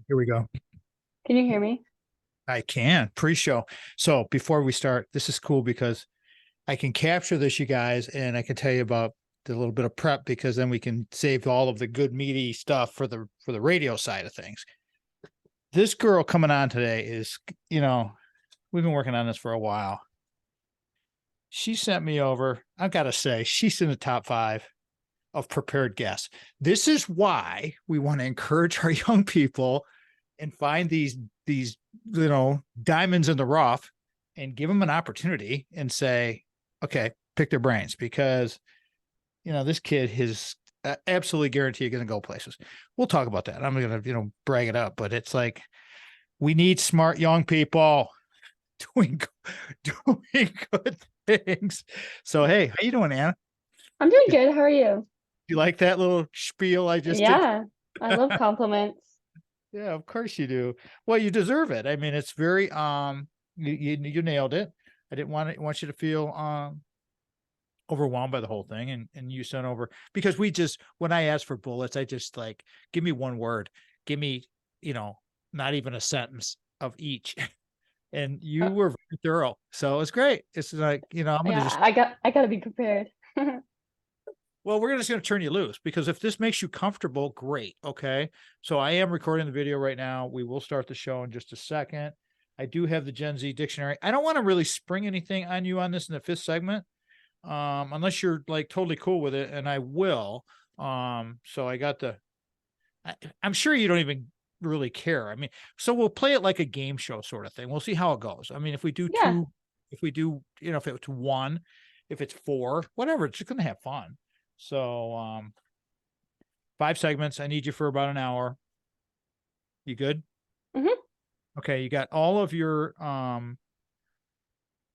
Here we go. Can you hear me? I can pre-show. So before we start, this is cool because I can capture this, you guys, and I can tell you about the little bit of prep because then we can save all of the good meaty stuff for the radio side of things. This girl coming on today is, we've been working on this for a while. She sent me over. I've got to say, she's in the top 5 of prepared guests. This is why we want to encourage our young people and find these diamonds in the rough and give them an opportunity and say, okay, pick their brains, because this kid is absolutely guaranteed going to go places. We'll talk about that. I'm going to brag it up, but it's like we need smart young people doing good things. So hey, how you doing, Anna? I'm doing good. How are you? You like that little spiel I just did? Yeah, I love compliments. Yeah, of course you do. Well, you deserve it. I mean, it's very you nailed it. I didn't want you to feel overwhelmed by the whole thing, and you sent over, because when I ask for bullets, I just like, give me one word, give me not even a sentence of each. And you were very thorough, so it's great. It's like, I'm gonna I gotta be prepared. Well, we're just going to turn you loose, because if this makes you comfortable, great. Okay. So I am recording the video right now. We will start the show in just a second. I do have the Gen Z dictionary. I don't want to really spring anything on you on this in the 5th segment, unless you're like totally cool with it, and I will. So I got I'm sure you don't even really care. I mean, so we'll play it like a game show sort of thing. We'll see how it goes. I mean, if we do Yeah. 2, if we do, if it's 1, if it's 4, whatever, it's just going to have fun. So 5 segments. I need you for about an hour. You good? Mm-hmm. Okay, you got all of your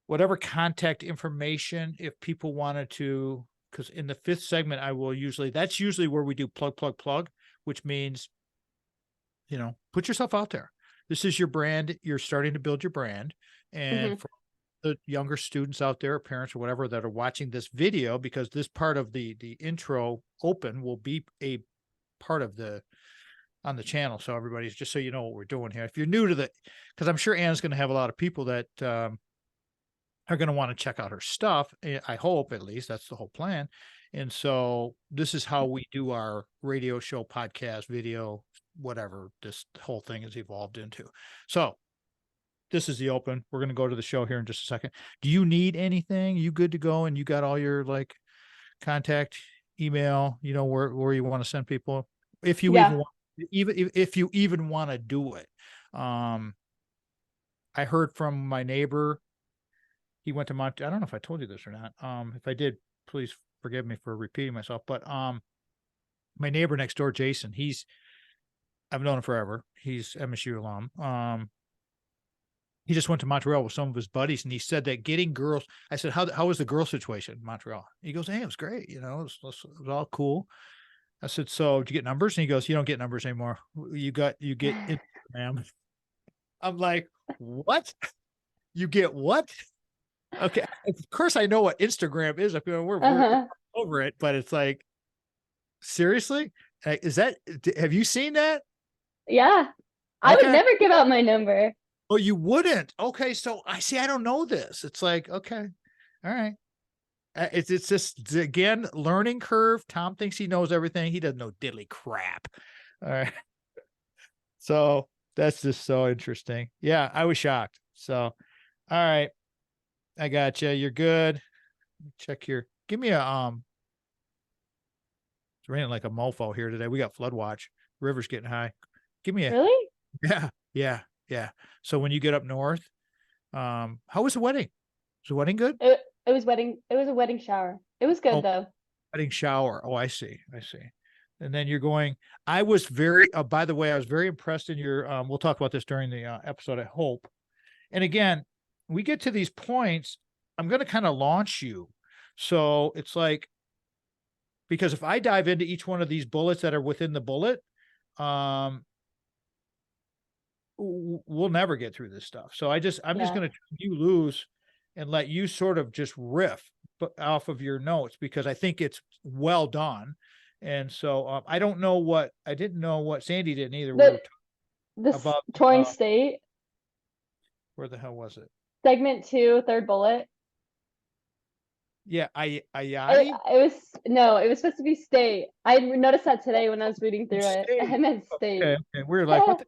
whatever contact information if people wanted to, because in the 5th segment that's usually where we do plug, which means put yourself out there. This is your brand. You're starting to build your brand. And for the younger students out there, parents or whatever, that are watching this video, because this part of the intro open will be a part of on the channel. So everybody's, just so you know what we're doing here. If you're new to because I'm sure Anna's going to have a lot of people that are going to want to check out her stuff. I hope, at least that's the whole plan. And so this is how we do our radio show, podcast, video, whatever this whole thing has evolved into. So this is the open. We're going to go to the show here in just a second. Do you need anything? You good to go? And you got all your like contact, email, where you want to send people, if you if you even want to do it. I heard from my neighbor. He went to I don't know if I told you this or not. If I did, please forgive me for repeating myself. But my neighbor next door, Jason, I've known him forever. He's MSU alum. He just went to Montreal with some of his buddies, and he said that getting girls. I said, how was the girl situation in Montreal? He goes, hey, it was great. It was all cool. I said, so did you get numbers? And he goes, you don't get numbers anymore. You get Instagram. I'm like, what? You get what? Okay. Of course I know what Instagram is. We're over it, but it's like, seriously? Have you seen that? Yeah. I would never give out my number. Oh, you wouldn't? Okay. So I don't know this. It's like, okay. All right. It's just, again, learning curve. Tom thinks he knows everything. He doesn't know diddly crap. All right. So that's just so interesting. Yeah, I was shocked. So, all right. I got you. You're good. Check your, give me it's raining like a mofo here today. We got flood watch. River's getting high. Give me Really? Yeah. So when you get up north, how was the wedding? Was the wedding good? It was a wedding shower. It was good though. Wedding shower. Oh, I see. And then you're going, I was very, by the way, I was very impressed in your, we'll talk about this during the episode, I hope. And again, we get to these points, I'm going to kind of launch you. So it's like, because if I dive into each one of these bullets that are within the bullet, we'll never get through this stuff. So I'm just going to turn you loose and let you sort of just riff off of your notes, because I think it's well done. And so I didn't know what Sandy didn't either. This about Torn State, where the hell was it? segment 2, third bullet. Yeah, It, Ayati it was no, it was supposed to be state. I noticed that today when I was reading through it. I State. meant state. Okay, okay. We were like, what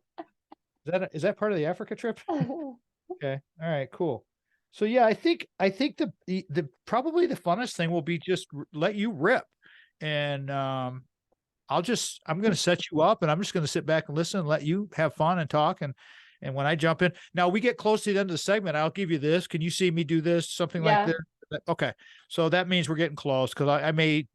is that part of the Africa trip? Okay. All right, cool. So yeah, I think the probably the funnest thing will be just let you rip. And I'm going to set you up and I'm just going to sit back and listen and let you have fun and talk. And when I jump in, now we get close to the end of the segment, I'll give you this. Can you see me do this? Something like Yeah. this. Okay. So that means we're getting close because I may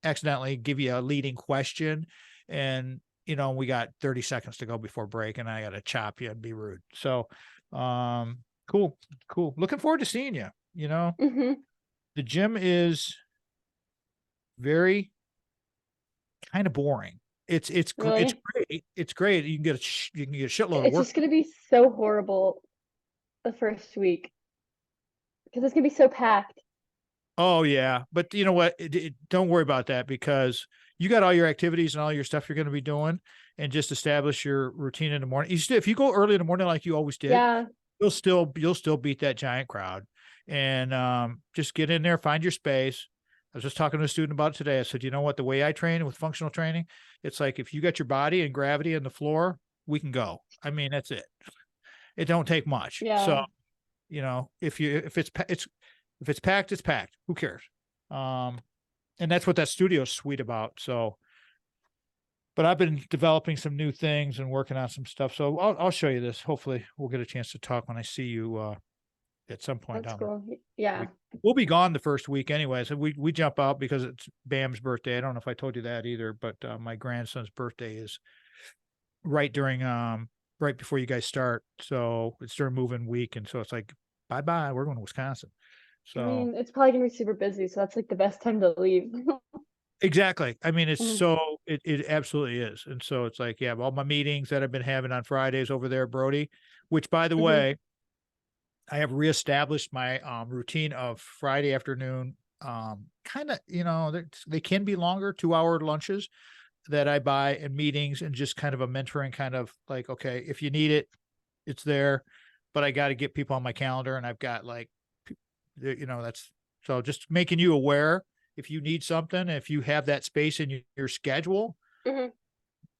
accidentally give you a leading question and, we got 30 seconds to go before break and I got to chop you and be rude. So, cool. Looking forward to seeing you. hmm The gym is very kind of boring. It's Really? great. It's great. You can get a shitload of It's work. just gonna be so horrible the first week because it's gonna be so packed. Oh yeah, but you know what? Don't worry about that because you got all your activities and all your stuff you're going to be doing, and just establish your routine in the morning. If you go early in the morning like you always did, Yeah. you'll still beat that giant crowd. And just get in there, find your space. I was just talking to a student about it today. I said, you know what? The way I train with functional training, it's like if you got your body and gravity and the floor, we can go. I mean, that's it. It don't take much. So, Yeah. if it's packed, it's packed. Who cares? And that's what that studio is sweet about. So, but I've been developing some new things and working on some stuff. So I'll show you this. Hopefully we'll get a chance to talk when I see you at some point That's down there. cool. Yeah. We'll be gone the first week anyway. So we jump out because it's Bam's birthday. I don't know if I told you that either, but my grandson's birthday is right before you guys start. So it's during moving week. And so it's like, bye. We're going to Wisconsin. I So mean, it's probably gonna be super busy, so that's like the best time to leave. exactly. I mean, it's Mhm. so it absolutely is. And so it's like, yeah, all my meetings that I've been having on Fridays over there, Brody, which by the Mhm. way, I have reestablished my routine of Friday afternoon. Kind of, they can be longer 2-hour lunches that I buy in meetings and just kind of a mentoring kind of like, okay, if you need it, it's there, but I got to get people on my calendar and I've got like, that's so just making you aware if you need something, if you have that space in your schedule, Mhm.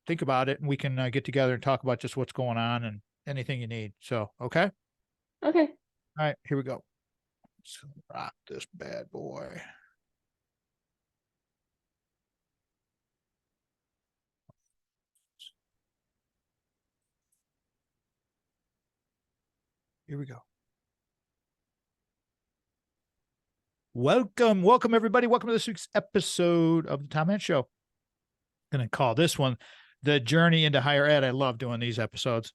think about it and we can get together and talk about just what's going on and anything you need. So, okay. Okay. All right, here we go. Let's rock this bad boy. Here we go. Welcome everybody. Welcome to this week's episode of the Tom Hanks Show. I'm going to call this one the journey into higher ed. I love doing these episodes,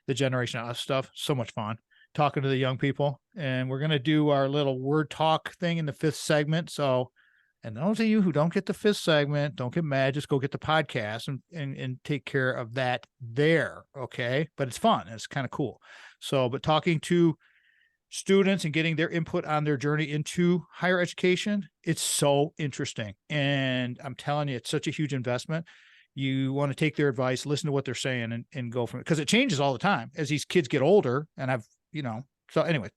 the Generation Us stuff. So much fun talking to the young people. And we're going to do our little word talk thing in the 5th segment. So, and those of you who don't get the 5th segment, don't get mad. Just go get the podcast and take care of that there. Okay. But it's fun. It's kind of cool. So, but talking to students and getting their input on their journey into higher education, it's so interesting. And I'm telling you, it's such a huge investment. You want to take their advice, listen to what they're saying and go from it. Because it changes all the time as these kids get older. And so anyway,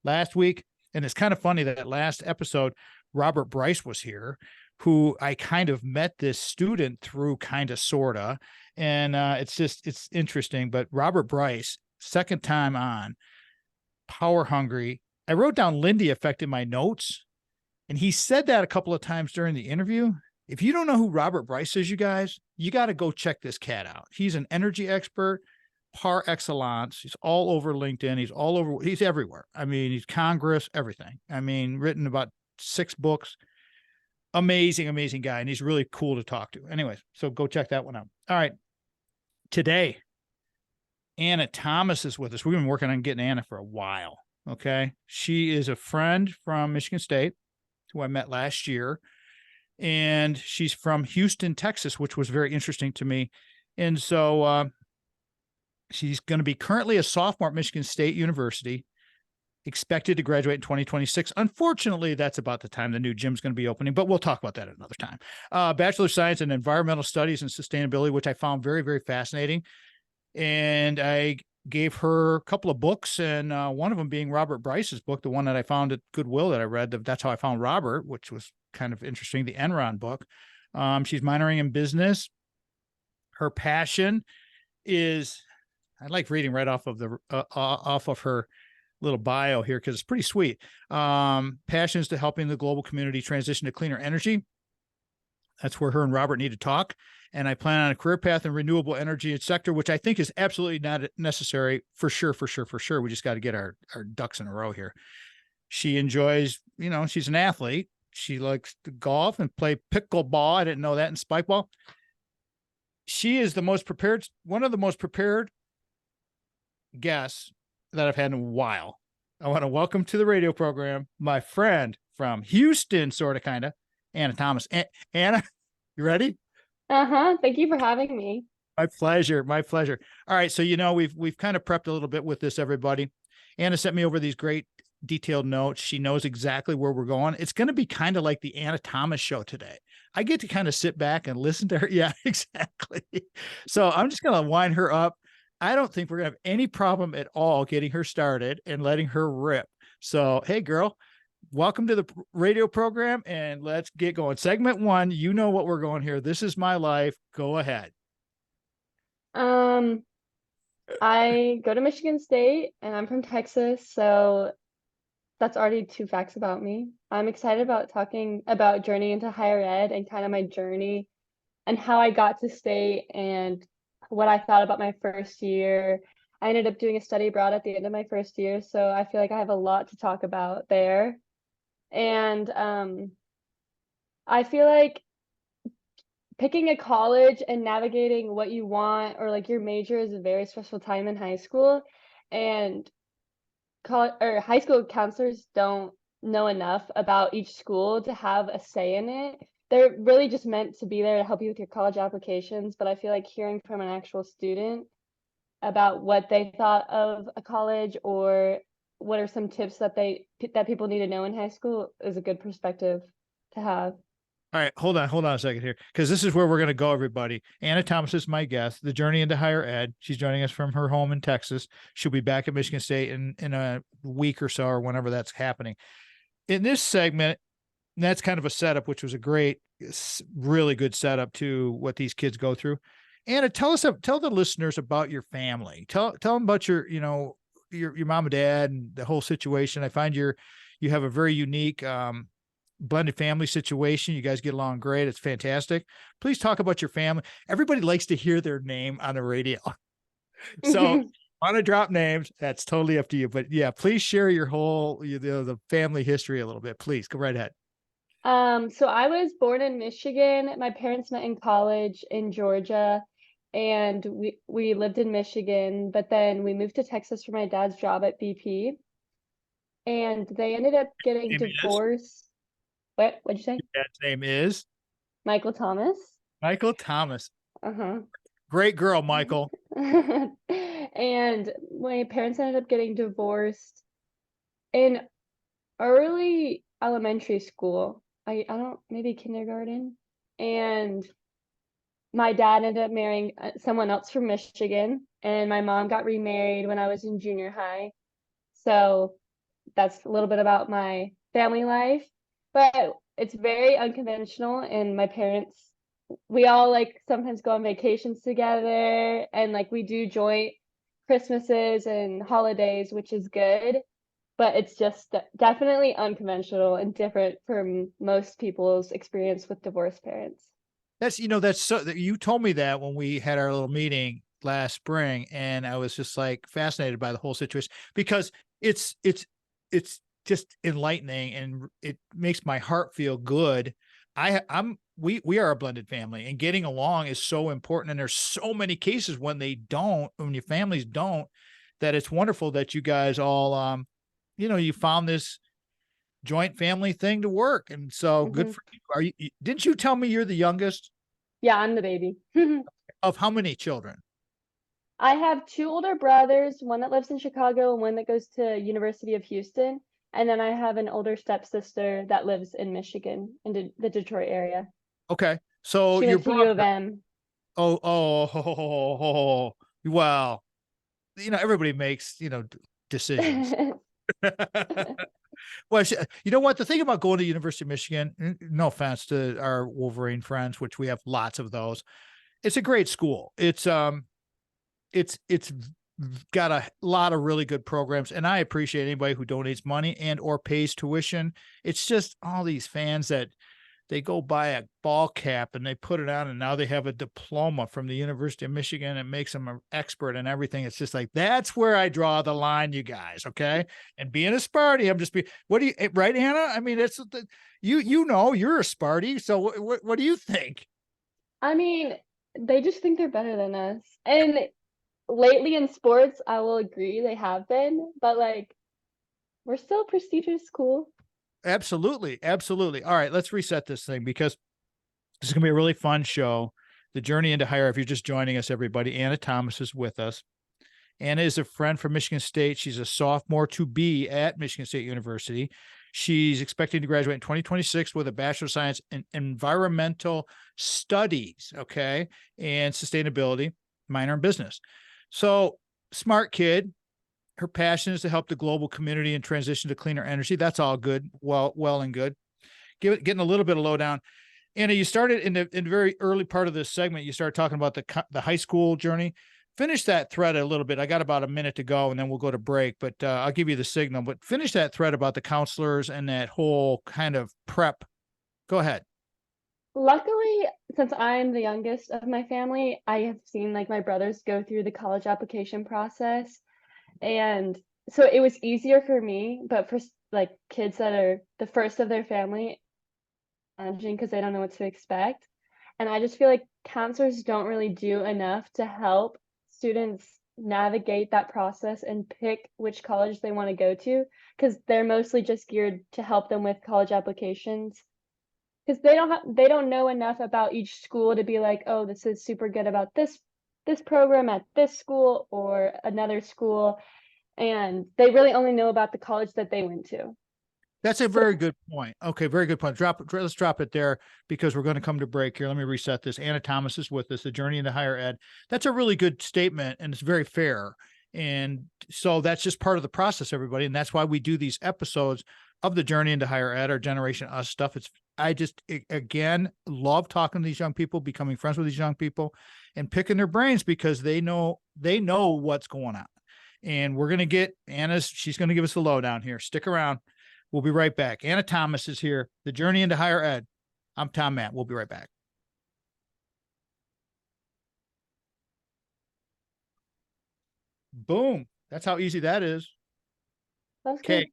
last week, and it's kind of funny that last episode, Robert Bryce was here, who I kind of met this student through kind of, sort of. And it's interesting. But Robert Bryce, second time on, power hungry. I wrote down Lindy effect in my notes, and he said that a couple of times during the interview. If you don't know who Robert Bryce is, you guys, you got to go check this cat out. He's an energy expert par excellence. He's all over LinkedIn. He's everywhere. I mean, he's Congress, everything. I mean, written about 6 books. Amazing guy. And he's really cool to talk to. Anyways, so go check that one out. All right. Today, Anna Thomas is with us. We've been working on getting Anna for a while. Okay. She is a friend from Michigan State who I met last year. And she's from Houston, Texas, which was very interesting to me. And so she's going to be currently a sophomore at Michigan State University, expected to graduate in 2026. Unfortunately, that's about the time the new gym's going to be opening, but we'll talk about that another time. Bachelor of Science in Environmental Studies and Sustainability, which I found very, very fascinating. and I gave her a couple of books, and one of them being Robert Bryce's book, the one that I found at Goodwill that I read. That's how I found Robert, which was kind of interesting. The Enron book. She's minoring in business. Her passion is, I like reading right off of the off of her little bio here because it's pretty sweet. Passion is to helping the global community transition to cleaner energy. That's where her and Robert need to talk. And I plan on a career path in renewable energy sector, which I think is absolutely not necessary for sure, for sure, for sure. We just got to get our ducks in a row here. She enjoys, she's an athlete. She likes to golf and play pickleball. I didn't know that, in spike ball. She is one of the most prepared guests that I've had in a while. I want to welcome to the radio program my friend from Houston, sort of, kind of, Anna Thomas. Anna, you ready? Thank you for having me. My pleasure. My pleasure. All right. So, we've kind of prepped a little bit with this, everybody. Anna sent me over these great detailed notes. She knows exactly where we're going. It's going to be kind of like the Anna Thomas show today. I get to kind of sit back and listen to her. Yeah, exactly. So I'm just going to wind her up. I don't think we're going to have any problem at all getting her started and letting her rip. So, hey, girl, welcome to the radio program, and let's get going. Segment 1, you know what we're going here. This is my life. Go ahead. I go to Michigan State, and I'm from Texas, so that's already 2 facts about me. I'm excited about talking about journey into higher ed and kind of my journey and how I got to state and what I thought about my first year. I ended up doing a study abroad at the end of my first year, so I feel like I have a lot to talk about there. And I feel like picking a college and navigating what you want or like your major is a very stressful time in high school, and high school counselors don't know enough about each school to have a say in it. They're really just meant to be there to help you with your college applications, but I feel like hearing from an actual student about what they thought of a college or what are some tips that people need to know in high school is a good perspective to have. All right, hold on a second here, because this is where we're going to go, everybody. Anna Thomas is my guest, the journey into higher ed. She's joining us from her home in Texas. She'll be back at Michigan State in a week or so, or whenever that's happening. In this segment, that's kind of a setup, which was a great, really good setup to what these kids go through. Anna, tell the listeners about your family. Tell them about your mom and dad and the whole situation. I find you have a very unique blended family situation. You guys get along great. It's fantastic. Please talk about your family. Everybody likes to hear their name on the radio. So want to drop names, that's totally up to you. But yeah, please share your whole the family history a little bit. Please go right ahead. So I was born in Michigan. My parents met in college in Georgia, and we lived in Michigan, but then we moved to Texas for my dad's job at BP, and they ended up getting divorced. What'd you say? Your dad's name is Michael Thomas. Michael Thomas. Uh-huh. Great girl, Michael. And my parents ended up getting divorced in early elementary school. I don't, maybe kindergarten. And my dad ended up marrying someone else from Michigan, and my mom got remarried when I was in junior high. So that's a little bit about my family life, but it's very unconventional. And my parents, we all like sometimes go on vacations together, and like we do joint Christmases and holidays, which is good, but it's just definitely unconventional and different from most people's experience with divorced parents. That's so, you told me that when we had our little meeting last spring, and I was just like fascinated by the whole situation, because it's just enlightening, and it makes my heart feel good. We are a blended family, and getting along is so important. And there's so many cases when your families don't, that it's wonderful that you guys all, you found this joint family thing to work. And so good for you. Didn't you tell me you're the youngest? Yeah, I'm the baby. Of how many children? I have 2 older brothers, one that lives in Chicago and one that goes to University of Houston. And then I have an older stepsister that lives in Michigan, in the Detroit area. Okay. So she your went to U of M. Oh, Well, everybody makes, decisions. Well, you know what? The thing about going to University of Michigan, no offense to our Wolverine friends, which we have lots of those, it's a great school. It's got a lot of really good programs, and I appreciate anybody who donates money and or pays tuition. It's just all these fans that they go buy a ball cap and they put it on, and now they have a diploma from the University of Michigan. It makes them an expert in everything. It's just like, that's where I draw the line, you guys. Okay. And being a Sparty, what do you, right, Anna? I mean, it's you're a Sparty. So what do you think? I mean, they just think they're better than us. And lately in sports, I will agree they have been, but like we're still a prestigious school. Absolutely. Absolutely. All right. Let's reset this thing because this is going to be a really fun show. The Journey into Higher. If you're just joining us, everybody, Anna Thomas is with us. Anna is a friend from Michigan State. She's a sophomore to be at Michigan State University. She's expecting to graduate in 2026 with a Bachelor of Science in Environmental Studies, okay, and Sustainability, minor in business. So, smart kid. Her passion is to help the global community and transition to cleaner energy. That's all good, well and good. Getting a little bit of lowdown. Anna, you started in the very early part of this segment. You started talking about the high school journey. Finish that thread a little bit. I got about a minute to go, and then we'll go to break. But I'll give you the signal. But finish that thread about the counselors and that whole kind of prep. Go ahead. Luckily, since I'm the youngest of my family, I have seen like my brothers go through the college application process. And so it was easier for me, but for like kids that are the first of their family, challenging because they don't know what to expect. And I just feel like counselors don't really do enough to help students navigate that process and pick which college they want to go to, because they're mostly just geared to help them with college applications. Because they don't know enough about each school to be like, oh, this is super good about this program at this school or another school, and they really only know about the college that they went to. That's a very good point. Okay, very good point. Let's drop it there because we're going to come to break here. Let me reset this. Anna Thomas is with us, The Journey into Higher Ed. That's a really good statement, and it's very fair. And so that's just part of the process, everybody. And that's why we do these episodes of The Journey into Higher Ed, our Generation Us stuff. I just, again, love talking to these young people, becoming friends with these young people, and picking their brains because they know what's going on. And we're going to get she's going to give us the lowdown here. Stick around. We'll be right back. Anna Thomas is here. The Journey into Higher Ed. I'm Tom Matt. We'll be right back. Boom. That's how easy that is. That's Okay. good.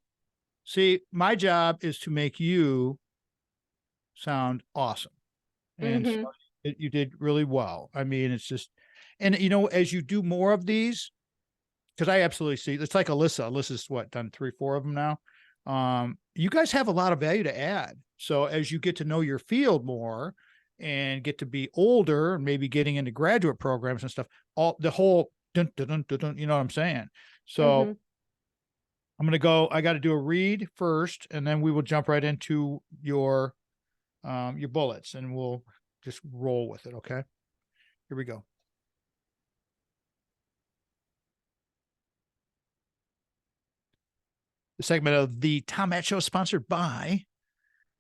See, my job is to make you sound awesome. And so you did really well. I mean, it's just, and as you do more of these, because I absolutely see, it's like Alyssa. Alyssa's done 3-4 of them now. You guys have a lot of value to add. So as you get to know your field more and get to be older and maybe getting into graduate programs and stuff, the whole, you know what I'm saying? So I'm going to go, I got to do a read first, and then we will jump right into your bullets and we'll just roll with it. Okay. Here we go. The segment of the Tom Matt Show sponsored by,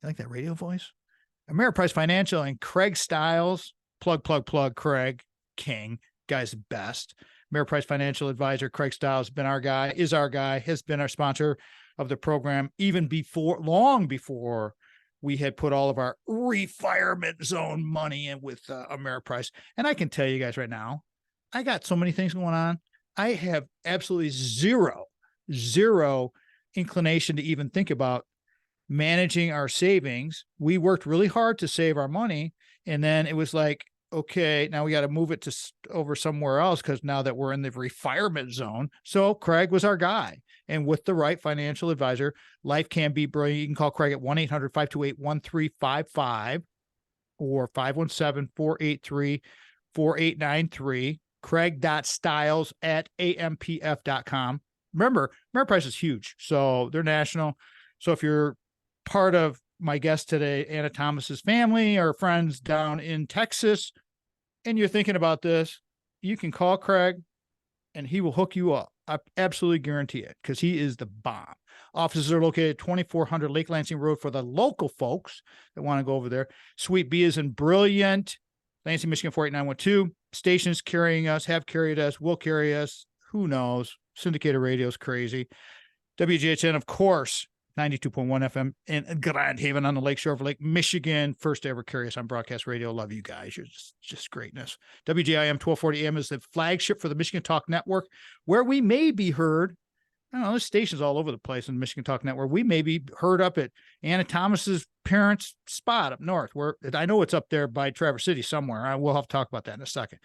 I like that radio voice, Ameriprise Financial and Craig Stiles. Plug, Craig King, guy's best. Ameriprise Financial Advisor Craig Stiles is our guy, has been our sponsor of the program even long before we had put all of our retirement zone money in with Ameriprise. And I can tell you guys right now, I got so many things going on. I have absolutely zero inclination to even think about managing our savings. We worked really hard to save our money. And then it was like, okay, now we got to move it over somewhere else because now that we're in the retirement zone. So Craig was our guy. And with the right financial advisor, life can be brilliant. You can call Craig at 1-800-528-1355 or 517-483-4893. Craig.stiles@ampf.com. Remember, Ameriprise is huge. So they're national. So if you're part of my guest today, Anna Thomas's family or friends down in Texas, and you're thinking about this, you can call Craig and he will hook you up. I absolutely guarantee it, because he is the bomb. Offices are located at 2400 Lake Lansing Road for the local folks that want to go over there. Suite B is in brilliant Lansing, Michigan 48912. Stations carrying us, have carried us, will carry us. Who knows? Syndicated radio is crazy. WGHN, of course, 92.1 FM in Grand Haven on the lakeshore of Lake Michigan. First to ever carry us on broadcast radio. Love you guys. You're just greatness. WGIM 1240 AM is the flagship for the Michigan Talk Network, where we may be heard. I don't know, there's stations all over the place in the Michigan Talk Network. We may be heard up at Anna Thomas's parents' spot up north, where I know it's up there by Traverse City somewhere. I will have to talk about that in a second.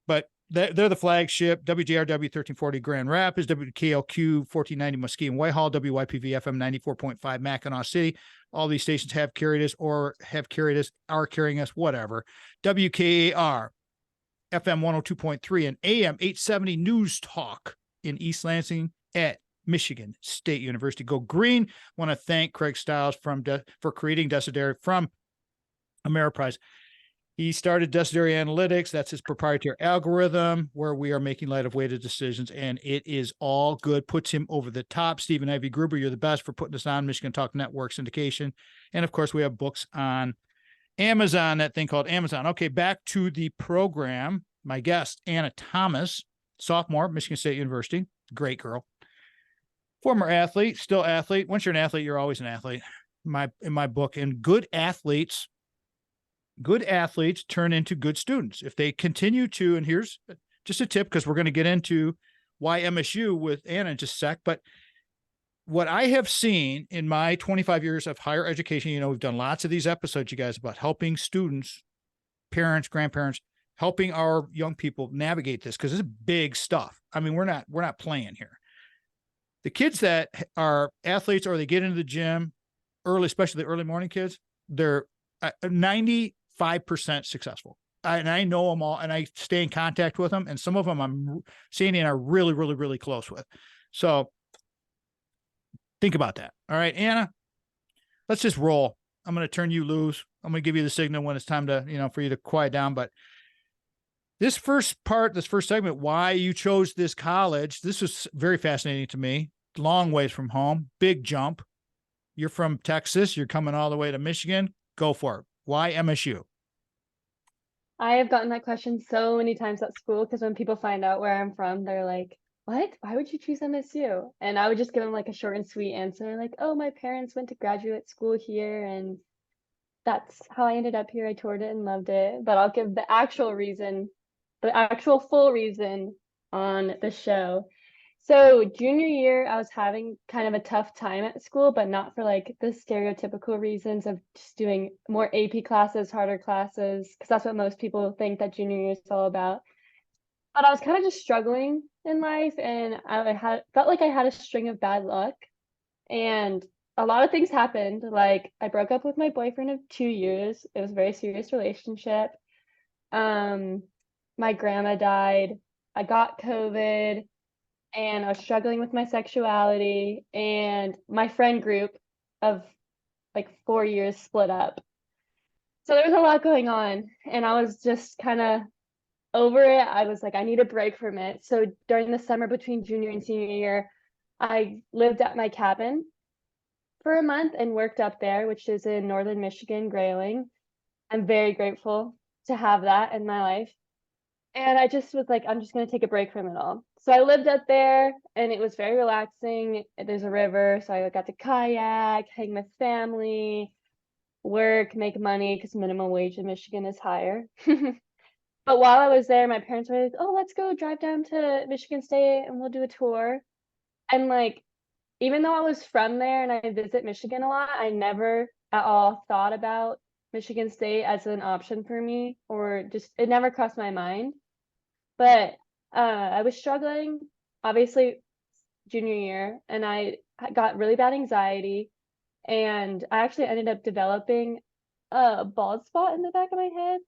But they're the flagship. WGRW 1340 Grand Rapids, WKLQ 1490 Muskegon Whitehall, WYPV FM 94.5 Mackinac City. All these stations have carried us or have carried us, are carrying us, whatever. WKAR FM 102.3 and AM 870 News Talk in East Lansing at Michigan State University. Go green. Want to thank Craig Stiles for creating Desideri from Ameriprise. He started Desideri Analytics. That's his proprietary algorithm where we are making light of weighted decisions, and it is all good. Puts him over the top. Stephen Ivy Gruber, you're the best for putting us on Michigan Talk Network syndication. And of course, we have books on Amazon, that thing called Amazon. Okay, back to the program. My guest, Anna Thomas, sophomore, Michigan State University. Great girl. Former athlete, still athlete. Once you're an athlete, you're always an athlete. In my book. And good athletes turn into good students if they continue to. And here's just a tip, because we're going to get into why MSU with Anna in just a sec. But what I have seen in my 25 years of higher education, we've done lots of these episodes, you guys, about helping students, parents, grandparents, helping our young people navigate this, because this is big stuff. I mean, we're not playing here. The kids that are athletes or they get into the gym early, especially the early morning kids, they're 95% successful. And I know them all, and I stay in contact with them. And some of them Sandy and I are really, really, really close with. So think about that. All right, Anna, let's just roll. I'm going to turn you loose. I'm going to give you the signal when it's time to, for you to quiet down. But this first segment, why you chose this college, this was very fascinating to me. Long ways from home, big jump. You're from Texas. You're coming all the way to Michigan. Go for it. Why MSU? I have gotten that question so many times at school, because when people find out where I'm from, they're like, what? Why would you choose MSU? And I would just give them like a short and sweet answer, like, oh, my parents went to graduate school here, and that's how I ended up here. I toured it and loved it. But I'll give the actual reason, the actual full reason on the show. So junior year, I was having kind of a tough time at school, but not for like the stereotypical reasons of just doing more AP classes, harder classes, because that's what most people think that junior year is all about. But I was kind of just struggling in life, and I felt like I had a string of bad luck, and a lot of things happened. Like, I broke up with my boyfriend of 2 years. It was a very serious relationship. My grandma died. I got COVID. And I was struggling with my sexuality, and my friend group of like 4 years split up. So there was a lot going on, and I was just kind of over it. I was like, I need a break from it. So during the summer between junior and senior year, I lived at my cabin for a month and worked up there, which is in northern Michigan, Grayling. I'm very grateful to have that in my life. And I just was like, I'm just going to take a break from it all. So I lived up there, and it was very relaxing. There's a river, so I got to kayak, hang with family, work, make money, because minimum wage in Michigan is higher. But while I was there, my parents were like, oh, let's go drive down to Michigan State and we'll do a tour. And like, even though I was from there and I visit Michigan a lot, I never at all thought about Michigan State as an option for me, or just, it never crossed my mind. But I was struggling, obviously, junior year, and I got really bad anxiety, and I actually ended up developing a bald spot in the back of my head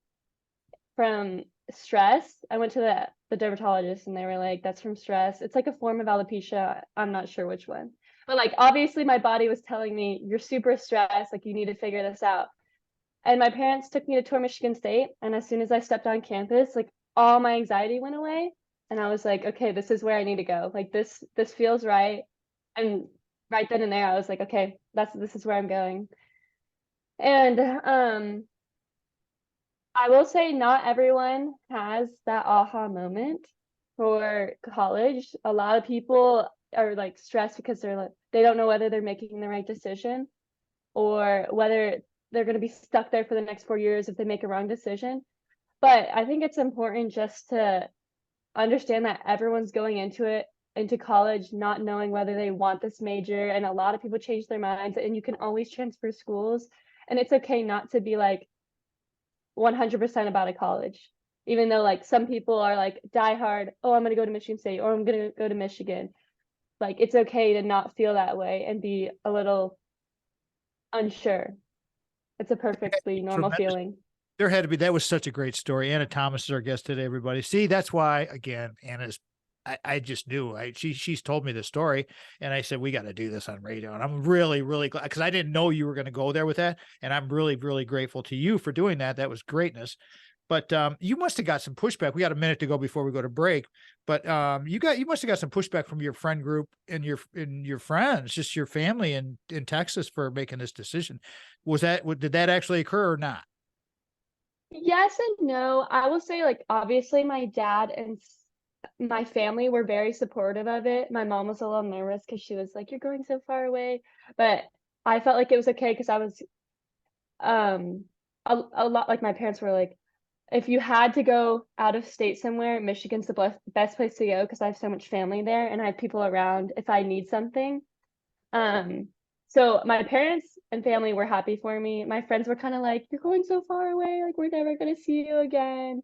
from stress. I went to the dermatologist, and they were like, that's from stress. It's like a form of alopecia. I'm not sure which one. But like, obviously my body was telling me, you're super stressed, like you need to figure this out. And my parents took me to tour Michigan State, and as soon as I stepped on campus, like all my anxiety went away. and I was like, okay, this is where I need to go. Like this feels right. And right then and there, I was like, okay, this is where I'm going. And I will say not everyone has that aha moment for college. A lot of people are like stressed because they don't know whether they're making the right decision or whether they're going to be stuck there for the next 4 years if they make a wrong decision. But I think it's important just to understand that everyone's going into college not knowing whether they want this major, and a lot of people change their minds, and you can always transfer schools, and it's okay not to be like 100% about a college, even though like some people are like die hard, oh, I'm going to go to Michigan State or I'm going to go to Michigan. Like it's okay to not feel that way and be a little unsure. It's a perfectly normal Tremendous. feeling. There had to be, that was such a great story. Anna Thomas is our guest today, everybody. See, that's why, again, Anna's, I just knew, she's told me the story, and I said, we got to do this on radio. And I'm really, really glad, because I didn't know you were going to go there with that. And I'm really, really grateful to you for doing that. That was greatness. But you must have got some pushback. We got a minute to go before we go to break. But you must have got some pushback from your friend group and your friends, just your family in Texas, for making this decision. Did that actually occur or not? Yes and no. I will say, like, obviously, my dad and my family were very supportive of it. My mom was a little nervous because she was like, "You're going so far away," but I felt like it was okay because I was a lot like my parents were like, if you had to go out of state somewhere, Michigan's the best place to go because I have so much family there and I have people around if I need something. Um, so my parents and family were happy for me. My friends were kind of like, "You're going so far away, like we're never gonna see you again."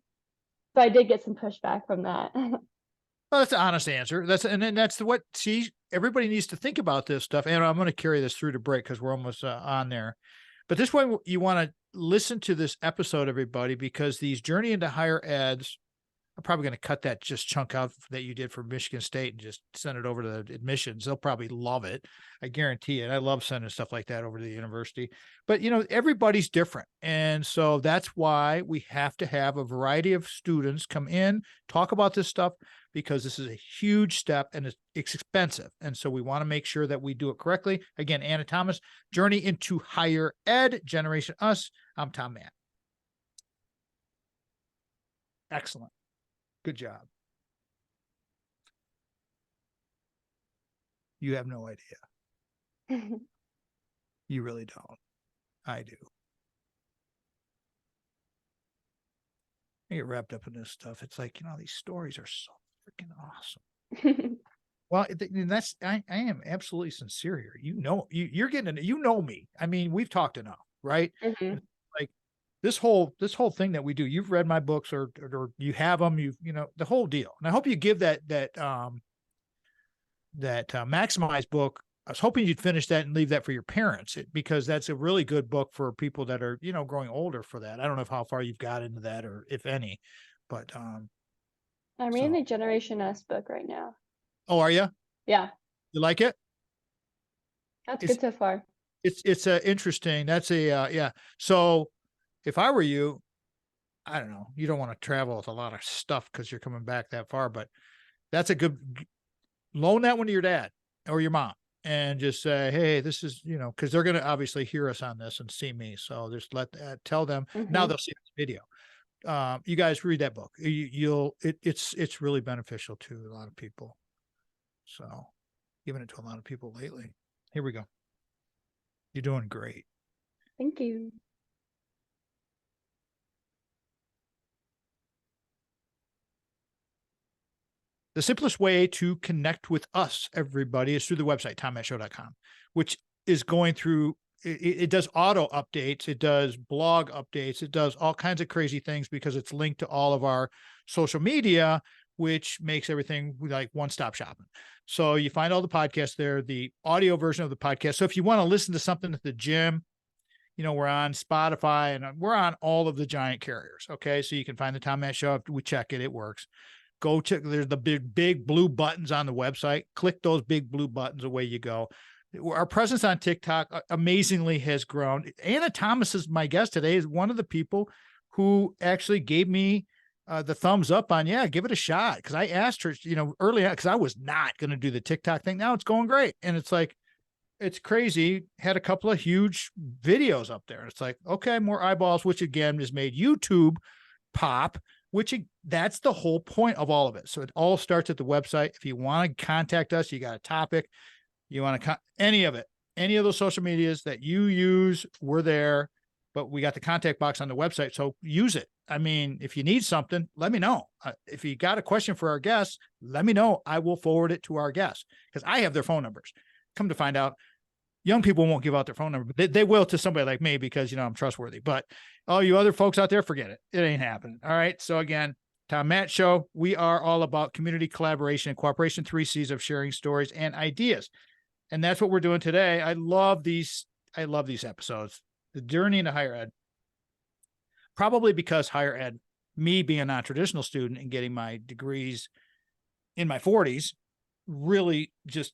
So I did get some pushback from that. Well, that's an honest answer. And then that's what, see, everybody needs to think about this stuff. And I'm going to carry this through to break because we're almost on there. But this way, you want to listen to this episode, everybody, because these Journey into Higher Eds, I'm probably going to cut that just chunk out that you did for Michigan State and just send it over to the admissions. They'll probably love it. I guarantee it. I love sending stuff like that over to the university. But, everybody's different. And so that's why we have to have a variety of students come in, talk about this stuff, because this is a huge step and it's expensive. And so we want to make sure that we do it correctly. Again, Anna Thomas, Journey into Higher Ed, Generation Us. I'm Tom Mann. Excellent. Good job. You have no idea. You really don't. I do. I get wrapped up in this stuff. It's like, these stories are so freaking awesome. Well, I am absolutely sincere here. You're getting, me. I mean, we've talked enough, right? Mm-hmm. Like this whole thing that we do, you've read my books or you have them, the whole deal. And I hope you give that Maximize book. I was hoping you'd finish that and leave that for your parents, because that's a really good book for people that are, growing older for that. I don't know how far you've got into that or if any, but I'm reading the Generation Us book right now. Oh, are you? Yeah. You like it? That's good so far. It's interesting. That's yeah. So if I were you, I don't know, you don't want to travel with a lot of stuff because you're coming back that far, but that's a good, loan that one to your dad or your mom and just say, hey, this is, because they're going to obviously hear us on this and see me. So just tell them. Now they'll see this video. You guys read that book. It's really beneficial to a lot of people. So giving it to a lot of people lately. Here we go. You're doing great. Thank you. The simplest way to connect with us, everybody, is through the website, tommattshow.com, which is going through, it does auto updates. It does blog updates. It does all kinds of crazy things because it's linked to all of our social media, which makes everything like one-stop shopping. So you find all the podcasts there, the audio version of the podcast. So if you want to listen to something at the gym, we're on Spotify and we're on all of the giant carriers. Okay. So you can find the Tom Matt Show. If we check it, it works. Go check. There's the big blue buttons on the website. Click those big blue buttons. Away you go. Our presence on TikTok amazingly has grown. Anna Thomas is my guest today, is one of the people who actually gave me the thumbs up on, yeah, give it a shot. Because I asked her, early on, because I was not going to do the TikTok thing. Now it's going great, and it's like, it's crazy. Had a couple of huge videos up there. It's like, okay, more eyeballs, which again has made YouTube pop, which that's the whole point of all of it. So it all starts at the website. If you want to contact us, you got a topic, you want to any of it, any of those social medias that you use, we're there. But we got the contact box on the website, so use it. I mean, if you need something, let me know. If you got a question for our guests, let me know. I will forward it to our guests because I have their phone numbers. Come to find out, young people won't give out their phone number, but they will to somebody like me because, I'm trustworthy. But all you other folks out there, forget it. It ain't happening. All right. So again, Tom Matt Show, we are all about community collaboration and cooperation, 3 C's of sharing stories and ideas. And that's what we're doing today. I love these episodes. The journey into higher ed, probably because higher ed, me being a non-traditional student and getting my degrees in my 40s, really just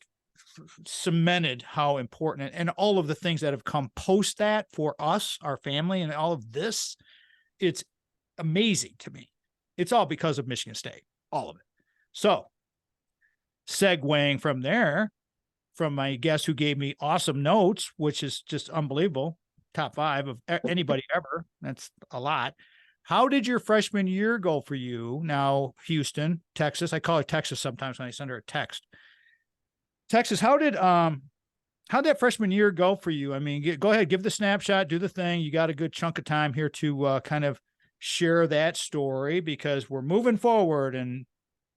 cemented how important, and all of the things that have come post that for us, our family, and all of this, it's amazing to me. It's all because of Michigan State, all of it. So segueing from there, from my guest who gave me awesome notes, which is just unbelievable, top 5 of anybody ever. That's a lot. How did your freshman year go for you? Now, Houston, Texas. I call her Texas sometimes when I send her a text. Texas, how'd that freshman year go for you? I mean, go ahead, give the snapshot, do the thing. You got a good chunk of time here to kind of share that story because we're moving forward and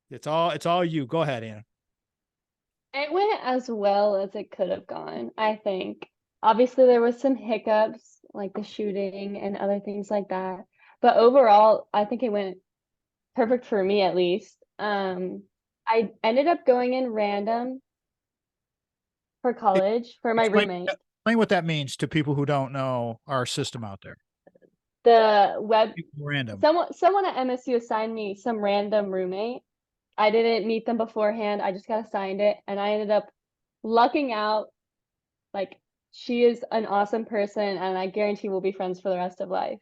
it's all you. Go ahead, Anna. It went as well as it could have gone, I think. Obviously, there was some hiccups, like the shooting and other things like that. But overall, I think it went perfect for me, at least. I ended up going in random for college for my roommate. Explain what that means to people who don't know our system out there. The web Random. Someone at MSU assigned me some random roommate. I didn't meet them beforehand. I just got assigned it, and I ended up lucking out. Like, she is an awesome person, and I guarantee we'll be friends for the rest of life.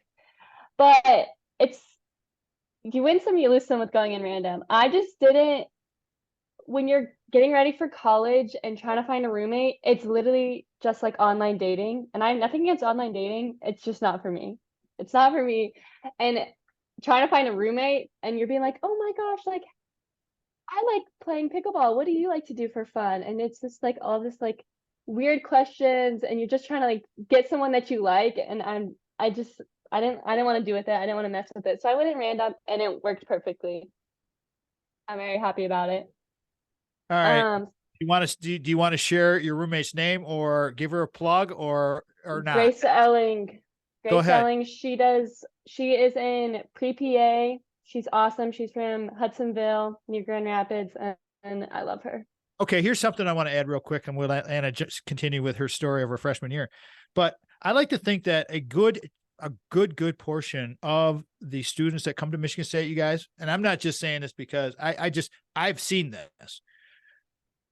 But it's, you win some, you lose some with going in random. I just didn't, when you're getting ready for college and trying to find a roommate, it's literally just like online dating. And I have nothing against online dating. It's just not for me. It's not for me. And trying to find a roommate and you're being like, oh my gosh, like, I like playing pickleball. What do you like to do for fun? And it's just like all this like weird questions, and you're just trying to like get someone that you like. And I didn't want to do with it. I didn't want to mess with it. So I went in random and it worked perfectly. I'm very happy about it. All right. Do you want to share your roommate's name or give her a plug or not? Grace Elling. Go ahead. Elling. She is in pre-PA. She's awesome. She's from Hudsonville, near Grand Rapids, and I love her. Okay, here's something I want to add real quick, and we'll let Anna just continue with her story of her freshman year. But I like to think that a good portion of the students that come to Michigan State, you guys, and I'm not just saying this because I've seen this.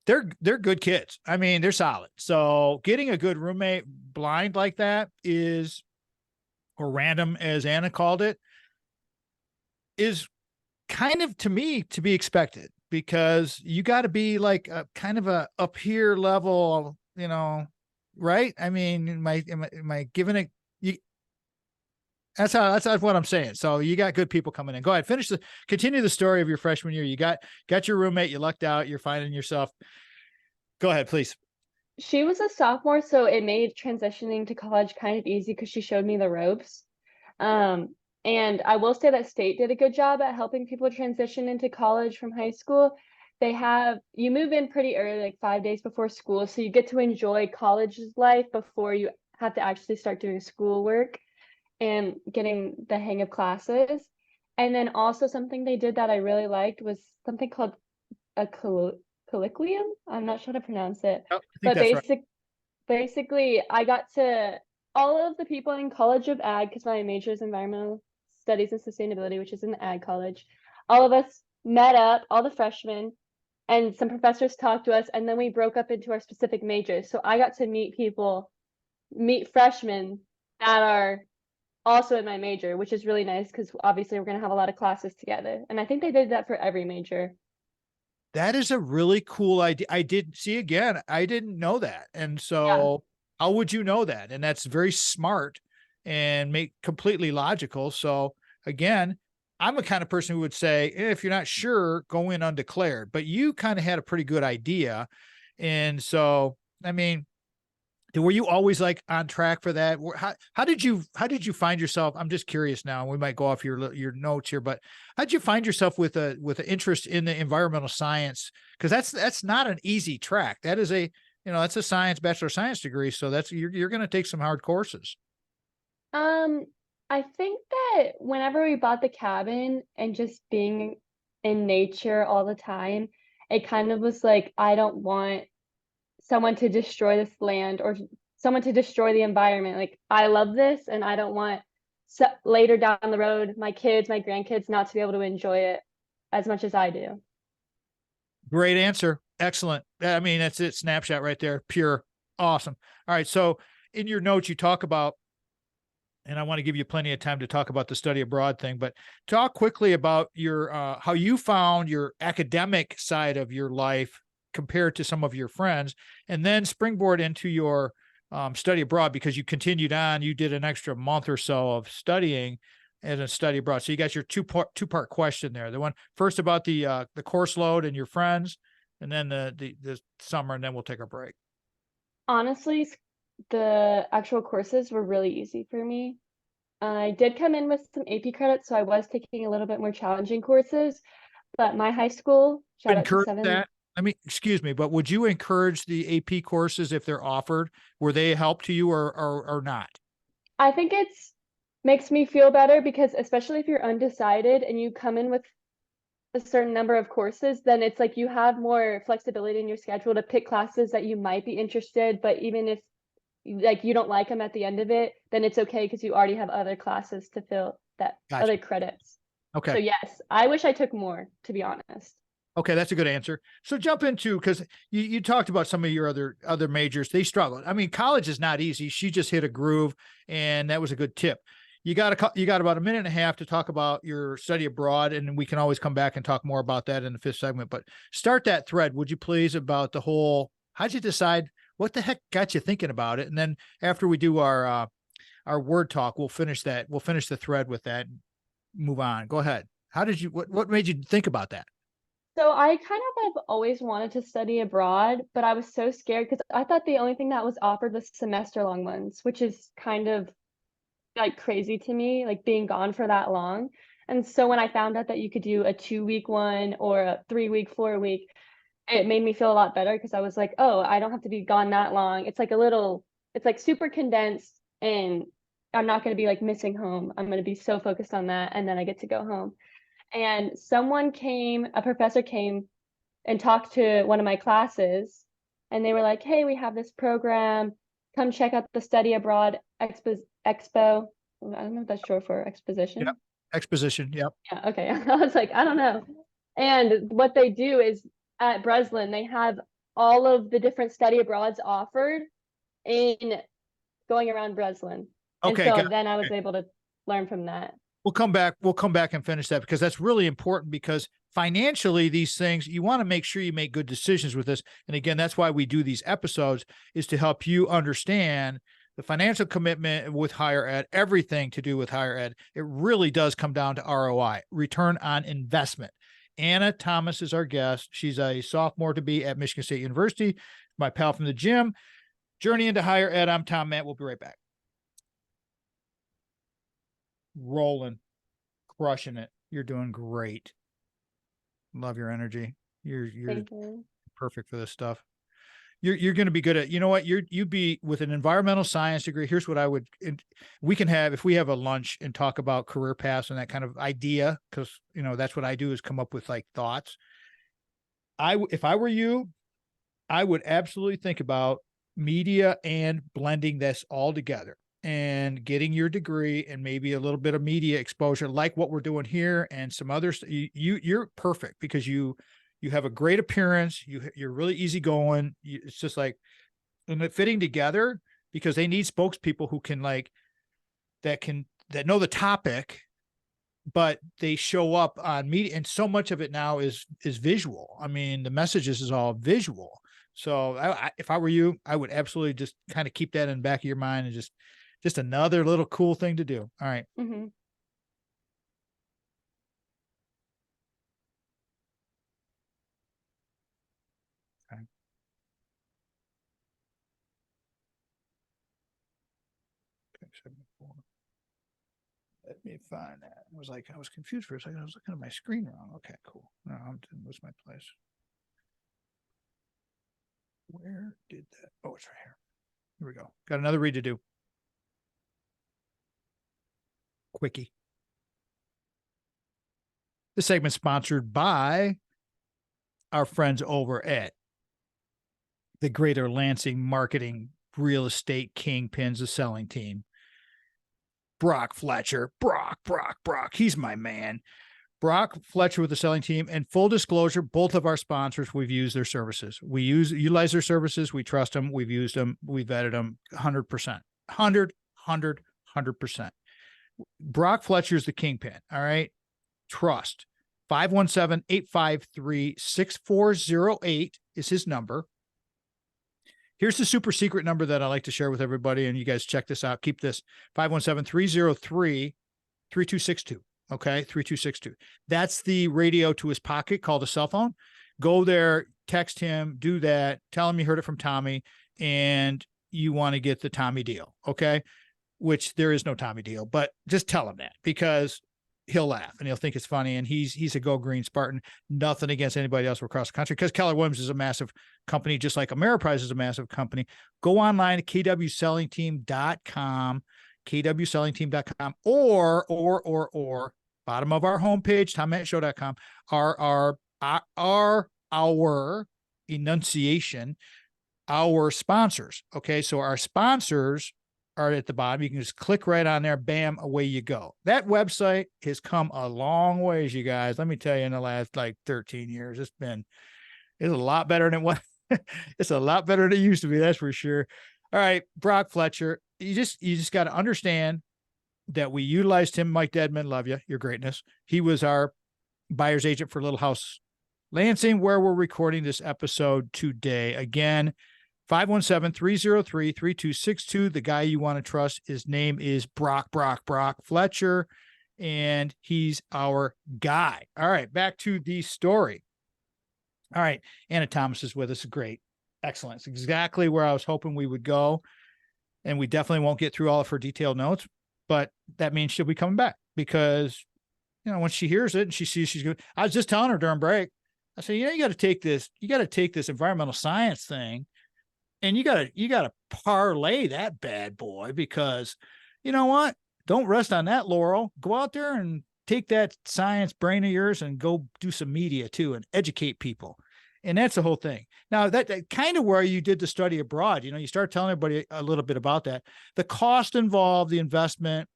They're good kids. I mean, they're solid. So getting a good roommate blind like that is, or random as Anna called it, is kind of, to me, to be expected, because you got to be like a kind of a up here level, right? I mean, am I giving it? That's what I'm saying. So you got good people coming in. Go ahead, continue the story of your freshman year. You got your roommate, you lucked out, you're finding yourself. Go ahead, please. She was a sophomore, so it made transitioning to college kind of easy because she showed me the ropes. And I will say that state did a good job at helping people transition into college from high school. You move in pretty early, like 5 days before school, so you get to enjoy college life before you have to actually start doing schoolwork and getting the hang of classes. And then also something they did that I really liked was something called a colloquium. I'm not sure how to pronounce it. Oh, but basically, I got to, all of the people in College of Ag, because my major is environmental studies and sustainability, which is an ag college, all of us met up, all the freshmen, and some professors talked to us, and then we broke up into our specific majors. So I got to meet freshmen that are also in my major, which is really nice because obviously we're going to have a lot of classes together. And I think they did that for every major. That is a really cool idea. I did see again, I didn't know that. And Yeah. so how would you know that? And that's very smart and make completely logical. So again, I'm the kind of person who would say, if you're not sure, go in undeclared, but you kind of had a pretty good idea. And so, I mean, were you always like on track for that? How did you find yourself? I'm just curious now. We might go off your notes here, but how did you find yourself with an interest in the environmental science? Because that's not an easy track. That is that's a bachelor of science degree. So you're going to take some hard courses. Um, I think that whenever we bought the cabin and just being in nature all the time, it kind of was like, I don't want someone to destroy this land or someone to destroy the environment. Like, I love this and I don't want later down the road, my kids, my grandkids not to be able to enjoy it as much as I do. Great answer. Excellent. I mean, that's it. Snapshot right there. Pure. Awesome. All right. So in your notes, you talk about, and I want to give you plenty of time to talk about the study abroad thing, but talk quickly about your how you found your academic side of your life compared to some of your friends, and then springboard into your study abroad because you continued on. You did an extra month or so of studying and a study abroad. So you got your two part question there. The one first about the course load and your friends, and then the summer, and then we'll take a break. Honestly, the actual courses were really easy for me. I did come in with some AP credits, so I was taking a little bit more challenging courses, but my high school, shout out to Encourage seven. that. I mean, excuse me, but would you encourage the AP courses if they're offered? Were they a help to you or not? I think it's makes me feel better because especially if you're undecided and you come in with a certain number of courses, then it's like you have more flexibility in your schedule to pick classes that you might be interested, but even if like you don't like them at the end of it, then it's okay because you already have other classes to fill that Gotcha. other credits. So Okay. yes, I wish I took more, to be honest. Okay, that's a good answer. So jump into because you talked about some of your other majors. They struggled. I mean, college is not easy. She just hit a groove, and that was a good tip. You got about a minute and a half to talk about your study abroad, and we can always come back and talk more about that in the fifth segment. But start that thread, would you please, about the whole. How'd you decide? What the heck got you thinking about it? And then after we do our word talk, we'll finish that. We'll finish the thread with that. And move on. Go ahead. How did you? What made you think about that? So I kind of have always wanted to study abroad, but I was so scared because I thought the only thing that was offered was semester long ones, which is kind of like crazy to me, like being gone for that long. And so when I found out that you could do a 2 week one or a 3 week, 4 week, it made me feel a lot better because I was like, oh, I don't have to be gone that long. It's like it's like super condensed and I'm not going to be like missing home. I'm going to be so focused on that. And then I get to go home. And a professor came and talked to one of my classes and they were like, hey, we have this program. Come check out the study abroad expo. I don't know if that's short for Yep. exposition. Exposition. Yep. Yeah, okay. I was like, I don't know. And what they do is at Breslin, they have all of the different study abroads offered in going around Breslin. And Okay. so Got then I it. was able to learn from that. We'll come back. We'll come back and finish that because that's really important because financially, these things, you want to make sure you make good decisions with this. And again, that's why we do these episodes is to help you understand the financial commitment with higher ed, everything to do with higher ed. It really does come down to ROI, return on investment. Anna Thomas is our guest. She's a sophomore to be at Michigan State University. My pal from the gym. Journey into higher ed. I'm Tom Matt. We'll be right back. Rolling, crushing it. You're doing great. Love your energy. You're Thank you. perfect for this stuff. You're going to be good at. You know what? You'd be with an environmental science degree. Here's what I would. We can have if we have a lunch and talk about career paths and that kind of idea because that's what I do is come up with like thoughts. If I were you, I would absolutely think about media and blending this all together and getting your degree and maybe a little bit of media exposure like what we're doing here and some others. You're perfect because you have a great appearance. You're really easygoing. It's just like and it fitting together because they need spokespeople who can like that can that know the topic, but they show up on media, and so much of it now is visual. I mean, the messages is all visual. So if I were you, I would absolutely just kind of keep that in the back of your mind, and just another little cool thing to do. All right. Mm-hmm. Okay. Okay, 74. Let me find that. I was confused for a second. I was looking at my screen wrong. Okay, cool. No, I didn't lose my place. Where did that? Oh, it's right here. Here we go. Got another read to do. Quickie. This segment sponsored by our friends over at the Greater Lansing Marketing Real Estate Kingpins, the selling team. Brock Fletcher. Brock. He's my man. Brock Fletcher with the selling team. And full disclosure, both of our sponsors, we've used their services. We utilize their services. We trust them. We've used them. We've vetted them 100%. 100%. Brock Fletcher is the kingpin. All right. Trust. 517-853-6408 is his number. Here's the super secret number that I like to share with everybody, and you guys check this out. Keep this, 517-303-3262. Okay, 3262. That's the radio to his pocket called a cell phone. Go there, text him, do that, tell him you heard it from Tommy, and you want to get the Tommy deal, okay? Which there is no Tommy deal, but just tell him that, because he'll laugh and he'll think it's funny. And he's a Go Green Spartan. Nothing against anybody else across the country, because Keller Williams is a massive company, just like Ameriprise is a massive company. Go online at kwsellingteam.com, kwsellingteam.com, or bottom of our homepage, TomMattShow.com, our enunciation, our sponsors. Okay, so our sponsors are at the bottom. You can just click right on there. Bam, away you go. That website has come a long ways, you guys. Let me tell you, in the last 13 years, it's a lot better than what it's a lot better than it used to be. That's for sure. All right, Brock Fletcher, you just got to understand that we utilized him. Mike Dedman, love you, your greatness. He was our buyer's agent for Little House Lansing, where we're recording this episode today. Again, 517-303-3262. The guy you want to trust, his name is Brock Fletcher, and he's our guy. All right, back to the story. All right, Anna Thomas is with us. Great. Excellent. It's exactly where I was hoping we would go, and we definitely won't get through all of her detailed notes, but that means she'll be coming back, because, once she hears it and she sees she's good. I was just telling her during break, I said, you got to take this environmental science thing, and you gotta parlay that bad boy, because you know what? Don't rest on that laurel. Go out there and take that science brain of yours and go do some media too, and educate people. And that's the whole thing. Now that kind of where you did the study abroad, you start telling everybody a little bit about that, the cost involved, the investment.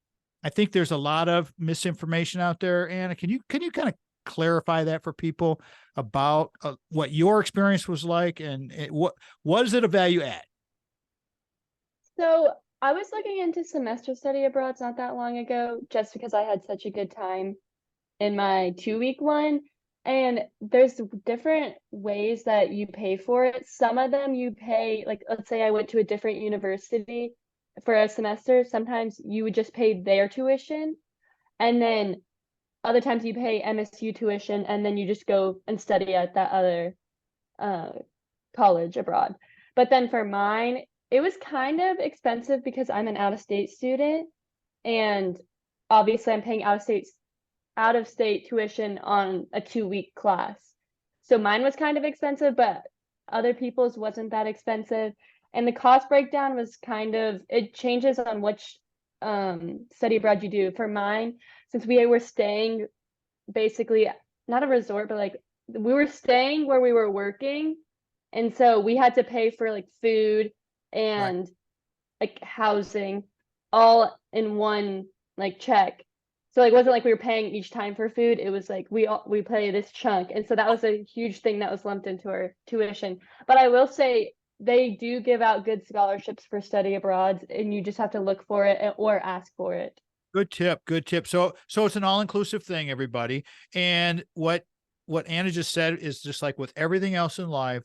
I think there's a lot of misinformation out there. Anna, can you kind of clarify that for people about what your experience was like, and what was it a value add? So I was looking into semester study abroads not that long ago, just because I had such a good time in my 2-week one. And there's different ways that you pay for it. Some of them you pay, let's say I went to a different university for a semester. Sometimes you would just pay their tuition, and then other times you pay MSU tuition, and then you just go and study at that other college abroad. But then for mine, it was kind of expensive because I'm an out-of-state student, and obviously I'm paying out-of-state tuition on a 2-week class. So mine was kind of expensive, but other people's wasn't that expensive. And the cost breakdown was it changes on which study abroad you do. For mine, since we were staying basically not a resort, but we were staying where we were working, and so we had to pay for food and housing all in one check. So it wasn't like we were paying each time for food. It was we pay this chunk, and so that was a huge thing that was lumped into our tuition. But I will say they do give out good scholarships for study abroad, and you just have to look for it or ask for it. Good tip. Good tip. So it's an all-inclusive thing, everybody. And what Anna just said is just like with everything else in life,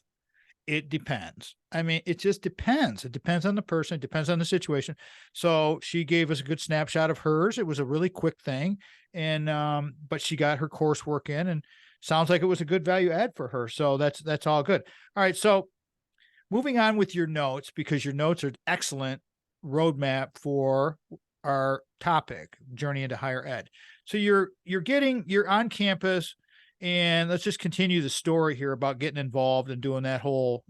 it depends. I mean, it just depends. It depends on the person, it depends on the situation. So she gave us a good snapshot of hers. It was a really quick thing. And but she got her coursework in and sounds like it was a good value add for her. So that's all good. All right. So moving on with your notes, because your notes are excellent roadmap for our topic, journey into higher ed. So you're on campus, and let's just continue the story here about getting involved and doing that whole,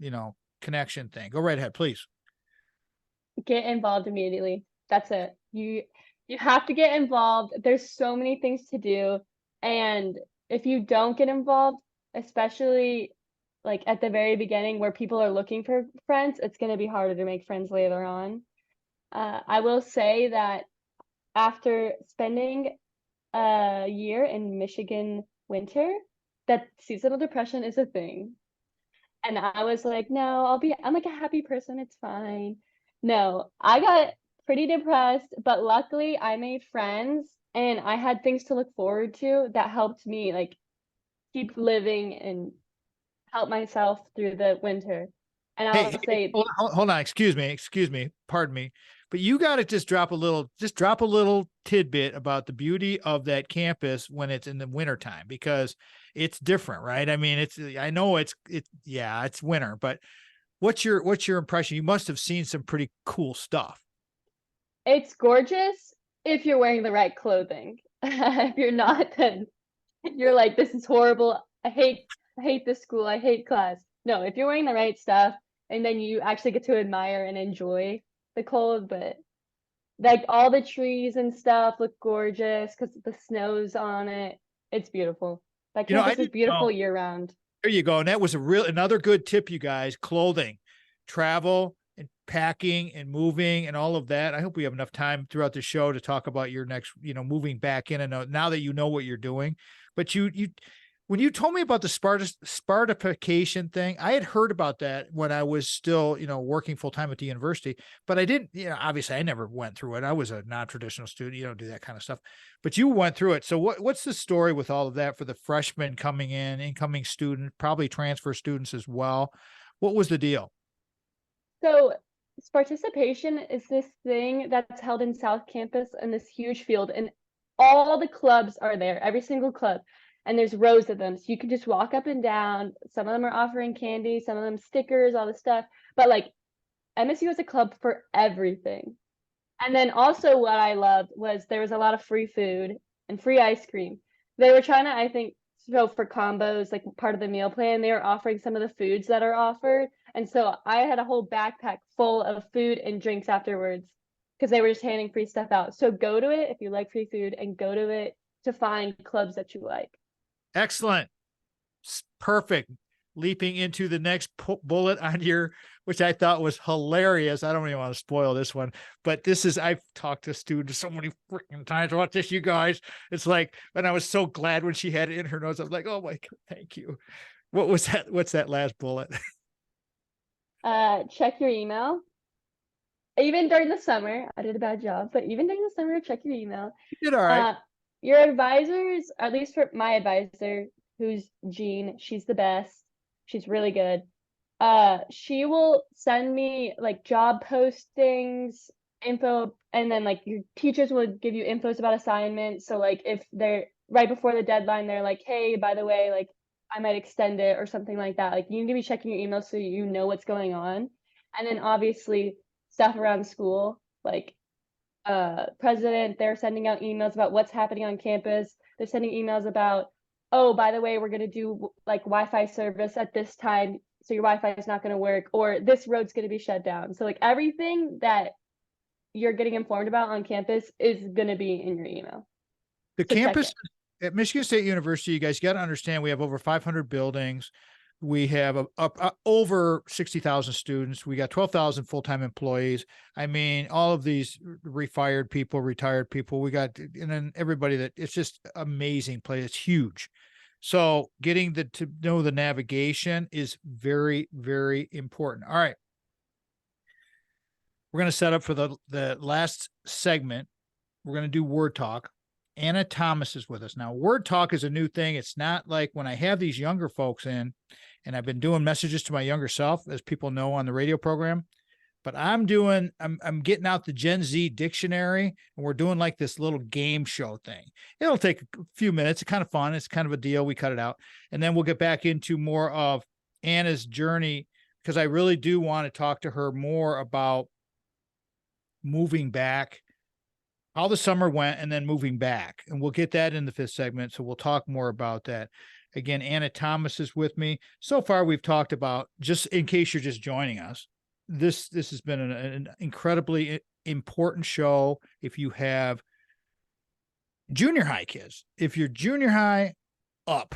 connection thing. Go right ahead, please. Get involved immediately. That's it. You have to get involved. There's so many things to do, and if you don't get involved, especially like at the very beginning where people are looking for friends, it's going to be harder to make friends later on. I will say that after spending a year in Michigan winter, that seasonal depression is a thing. And I was like, no, I'm like a happy person. It's fine. No, I got pretty depressed, but luckily I made friends and I had things to look forward to that helped me like keep living and help myself through the winter. And Hey, I'll hey, say, hold on. Excuse me. Pardon me. But you got to just drop a little tidbit about the beauty of that campus when it's in the wintertime, because it's different, right? I mean, I know yeah, it's winter, but what's your impression? You must have seen some pretty cool stuff. it's gorgeous if you're wearing the right clothing. If you're not, then you're like, this is horrible. I hate this school. I hate class. No, if you're wearing the right stuff and then you actually get to admire and enjoy the cold, but like all the trees and stuff look gorgeous because the snow's on it. It's beautiful. That I campus is didn't beautiful know. year round. There you go. And that was another good tip, you guys. Clothing, travel, and packing and moving and all of that. I hope we have enough time throughout the show to talk about your next, moving back in, and now that you know what you're doing. But when you told me about the Spartification thing, I had heard about that when I was still, working full time at the university, but I didn't, obviously I never went through it. I was a non-traditional student. You don't do that kind of stuff, but you went through it. So what's the story with all of that for the freshmen coming in, incoming student, probably transfer students as well? What was the deal? So participation is this thing that's held in South Campus in this huge field, and all the clubs are there, every single club. And there's rows of them. So you can just walk up and down. Some of them are offering candy, some of them stickers, all this stuff. But like MSU has a club for everything. And then also what I loved was there was a lot of free food and free ice cream. They were trying to, I think, so for combos, like part of the meal plan, they were offering some of the foods that are offered. And so I had a whole backpack full of food and drinks afterwards because they were just handing free stuff out. So go to it if you like free food and go to it to find clubs that you like. Excellent. Perfect. Leaping into the next bullet on which I thought was hilarious. I don't even want to spoil this one, but I've talked to students so many freaking times about this, you guys. It's like, and I was so glad when she had it in her notes. I was like, oh my God, thank you. What was that? What's that last bullet? Check your email. Even during the summer, I did a bad job, but even during the summer, check your email. You did all right. Your advisors, at least for my advisor, who's Jean, she's the best. She's really good. She will send me like job postings, info, and then like your teachers will give you infos about assignments. So like if they're right before the deadline, they're like, hey, by the way, like I might extend it or something like that. Like you need to be checking your email so you know what's going on. And then obviously stuff around school, like president, they're sending out emails about what's happening on campus. They're sending emails about, oh, by the way, we're going to do like Wi-Fi service at this time, so your Wi-Fi is not going to work, or this road's going to be shut down. So like everything that you're getting informed about on campus is going to be in your email. The So check campus it. at Michigan State University, you guys got to understand, we have over 500 buildings. We have over 60,000 students. We got 12,000 full-time employees. I mean, all of these refired people, retired people, we got, and then everybody it's just amazing place. It's huge. So getting to know the navigation is very, very important. All right. We're going to set up for the last segment. we're going to do word talk. Anna Thomas is with us. Now, word talk is a new thing. It's not like when I have these younger folks in, and I've been doing messages to my younger self, as people know on the radio program, but I'm getting out the Gen Z dictionary, and we're doing like this little game show thing. It'll take a few minutes. It's kind of fun. It's kind of a deal. We cut it out. And then we'll get back into more of Anna's journey, because I really do want to talk to her more about moving back, how the summer went, and then moving back. And we'll get that in the 5th segment. So we'll talk more about that. Again, Anna Thomas is with me. So far, we've talked about, just in case you're just joining us, this has been an incredibly important show. If you have junior high kids, if you're junior high up,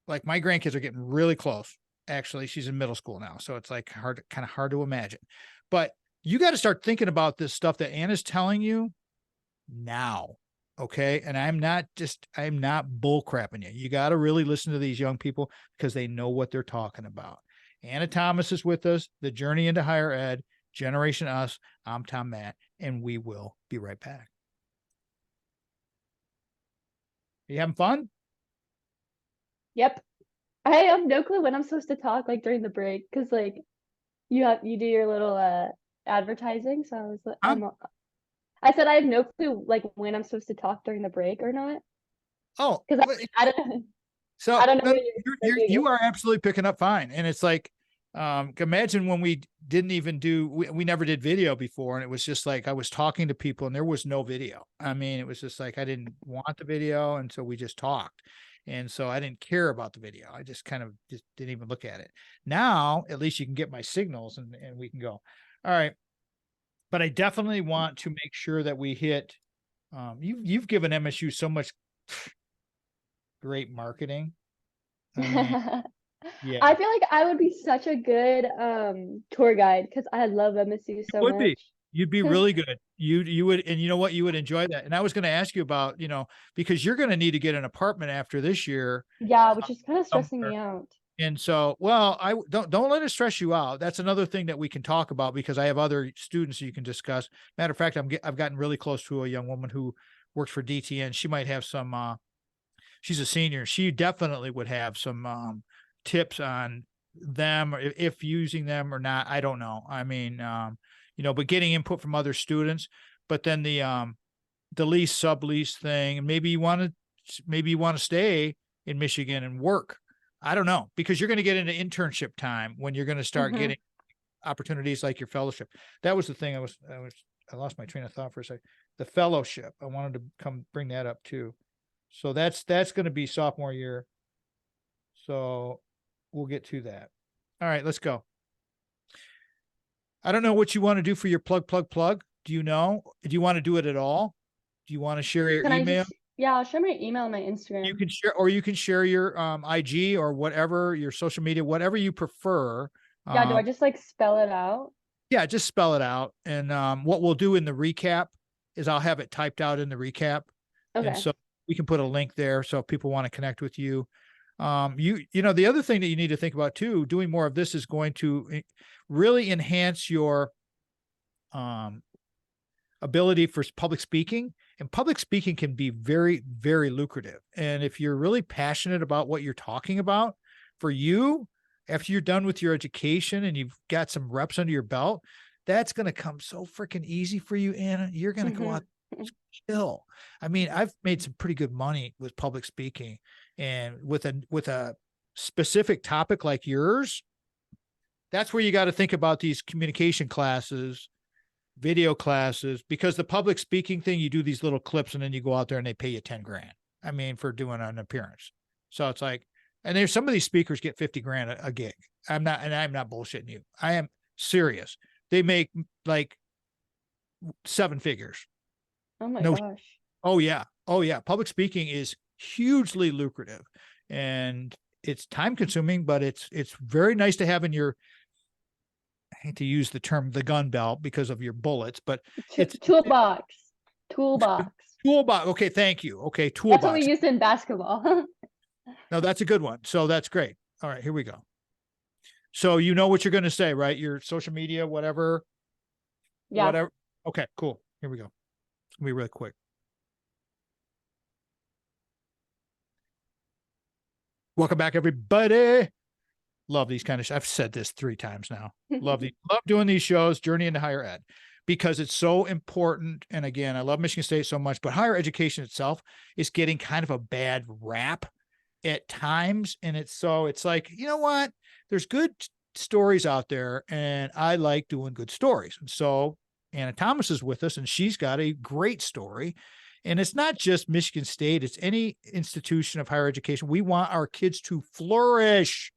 like my grandkids are getting really close. Actually, she's in middle school now. So it's like kind of hard to imagine. But you got to start thinking about this stuff that Anna's telling you now. Okay. And I'm not bull crapping you. You got to really listen to these young people, because they know what they're talking about. Anna Thomas is with us, The Journey into Higher Ed, Generation Us. I'm Tom Matt, and we will be right back. Are you having fun? Yep. I have no clue when I'm supposed to talk, like during the break, because like you do your little advertising. So I was like, I said I have no clue like when I'm supposed to talk during the break or not. Oh, Because I don't. so I don't know. you are absolutely picking up fine. And it's like, imagine when we didn't even we never did video before. And it was just like, I was talking to people and there was no video. I mean, it was just like, I didn't want the video. And so we just talked. And so I didn't care about the video. I just kind of just didn't even look at it. Now, at least you can get my signals and we can go. All right. But I definitely want to make sure that we hit, you've given MSU so much great marketing. I mean, yeah, I feel like I would be such a good tour guide, because I love MSU so would be. much. You'd be really good. You would, and you know what? You would enjoy that. And I was going to ask you about, because you're going to need to get an apartment after this year. Yeah, which is kind of stressing somewhere. me out. And so, well, I don't let it stress you out. That's another thing that we can talk about, because I have other students you can discuss. Matter of fact, I've gotten really close to a young woman who works for DTN. She might have some, she's a senior. She definitely would have some tips on them, or if using them or not. I don't know. I mean, but getting input from other students, but then the lease sublease thing, and maybe you want to stay in Michigan and work. I don't know, because you're going to get into internship time when you're going to start getting opportunities like your fellowship. That was the thing. I lost my train of thought for a second. The fellowship. I wanted to come bring that up too. So that's going to be sophomore year. So we'll get to that. All right, let's go. I don't know what you want to do for your plug. Do you know? Do you want to do it at all? Do you want to share your email? I'll share my email and my Instagram. You can share your IG or whatever, your social media, whatever you prefer. Yeah, do I just like spell it out? Yeah, just spell it out. And what we'll do in the recap is I'll have it typed out in the recap. Okay. And so we can put a link there. So if people want to connect with you, the other thing that you need to think about too, doing more of this is going to really enhance your ability for public speaking. And public speaking can be very, very lucrative. And if you're really passionate about what you're talking about, for you, after you're done with your education and you've got some reps under your belt, that's going to come so freaking easy for you, Anna. You're going to go out chill. I mean, I've made some pretty good money with public speaking, and with a specific topic like yours, that's where you got to think about these communication classes, video classes, because the public speaking thing, you do these little clips and then you go out there and they pay you 10 grand. I mean, for doing an appearance. So it's like, and there's some of these speakers get 50 grand a gig. I'm not bullshitting you. I am serious. They make like 7 figures. Oh my gosh. Oh yeah. Public speaking is hugely lucrative, and it's time consuming, but it's very nice to have in your, I hate to use the term the gun belt because of your bullets, but it's toolbox. Okay. Thank you. Okay. Toolbox. That's what we use in basketball. No, that's a good one. So that's great. All right, here we go. So you know what you're going to say, right? Your social media, whatever. Yeah. Whatever. Okay, cool. Here we go. It's going to be really quick. Welcome back, everybody. Love these kind of I've said this 3 times now. Love doing these shows, Journey into Higher Ed, because it's so important. And again, I love Michigan State so much, but higher education itself is getting kind of a bad rap at times. And it's like, you know what? There's good stories out there, and I like doing good stories. And so Anna Thomas is with us, and she's got a great story. And it's not just Michigan State, it's any institution of higher education. We want our kids to flourish.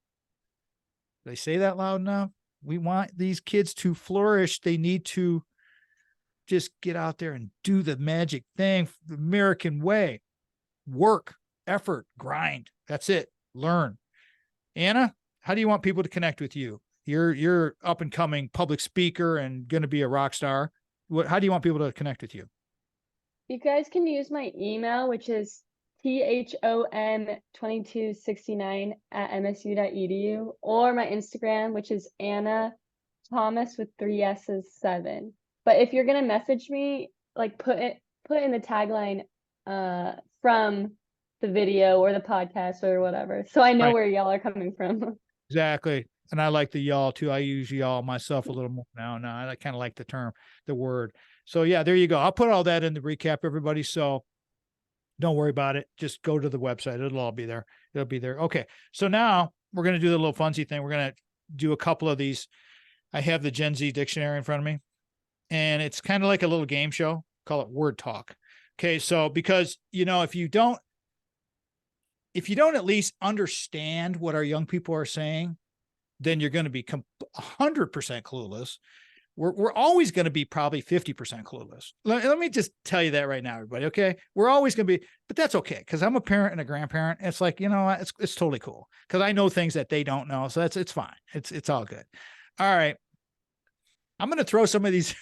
Did I say that loud enough? We want these kids to flourish. They need to just get out there and do the magic thing, the American way. Work, effort, grind. That's it. Learn. Anna, how do you want people to connect with you? You're up and coming public speaker and going to be a rock star. How do you want people to connect with you? You guys can use my email, which is thom2269@msu.edu, or my Instagram, which is Anna Thomas with 3 S's 7. But if you're gonna message me, like put in the tagline from the video or the podcast or whatever, so I know where y'all are coming from. Exactly. And I like the y'all too. I use y'all myself a little more now. I kind of like the word. So yeah, there you go. I'll put all that in the recap, everybody. So don't worry about it. Just go to the website. It'll all be there. It'll be there. Okay. So now we're going to do the little funsy thing. We're going to do a couple of these. I have the Gen Z dictionary in front of me, and it's kind of like a little game show. Call it Word Talk. Okay. So because, if you don't at least understand what our young people are saying, then you're going to be 100% clueless. We're always going to be probably 50% clueless. Let me just tell you that right now, everybody. Okay. We're always going to be, but that's okay. Cause I'm a parent and a grandparent. It's like, it's totally cool. Cause I know things that they don't know. So it's fine. It's all good. All right. I'm going to throw some of these.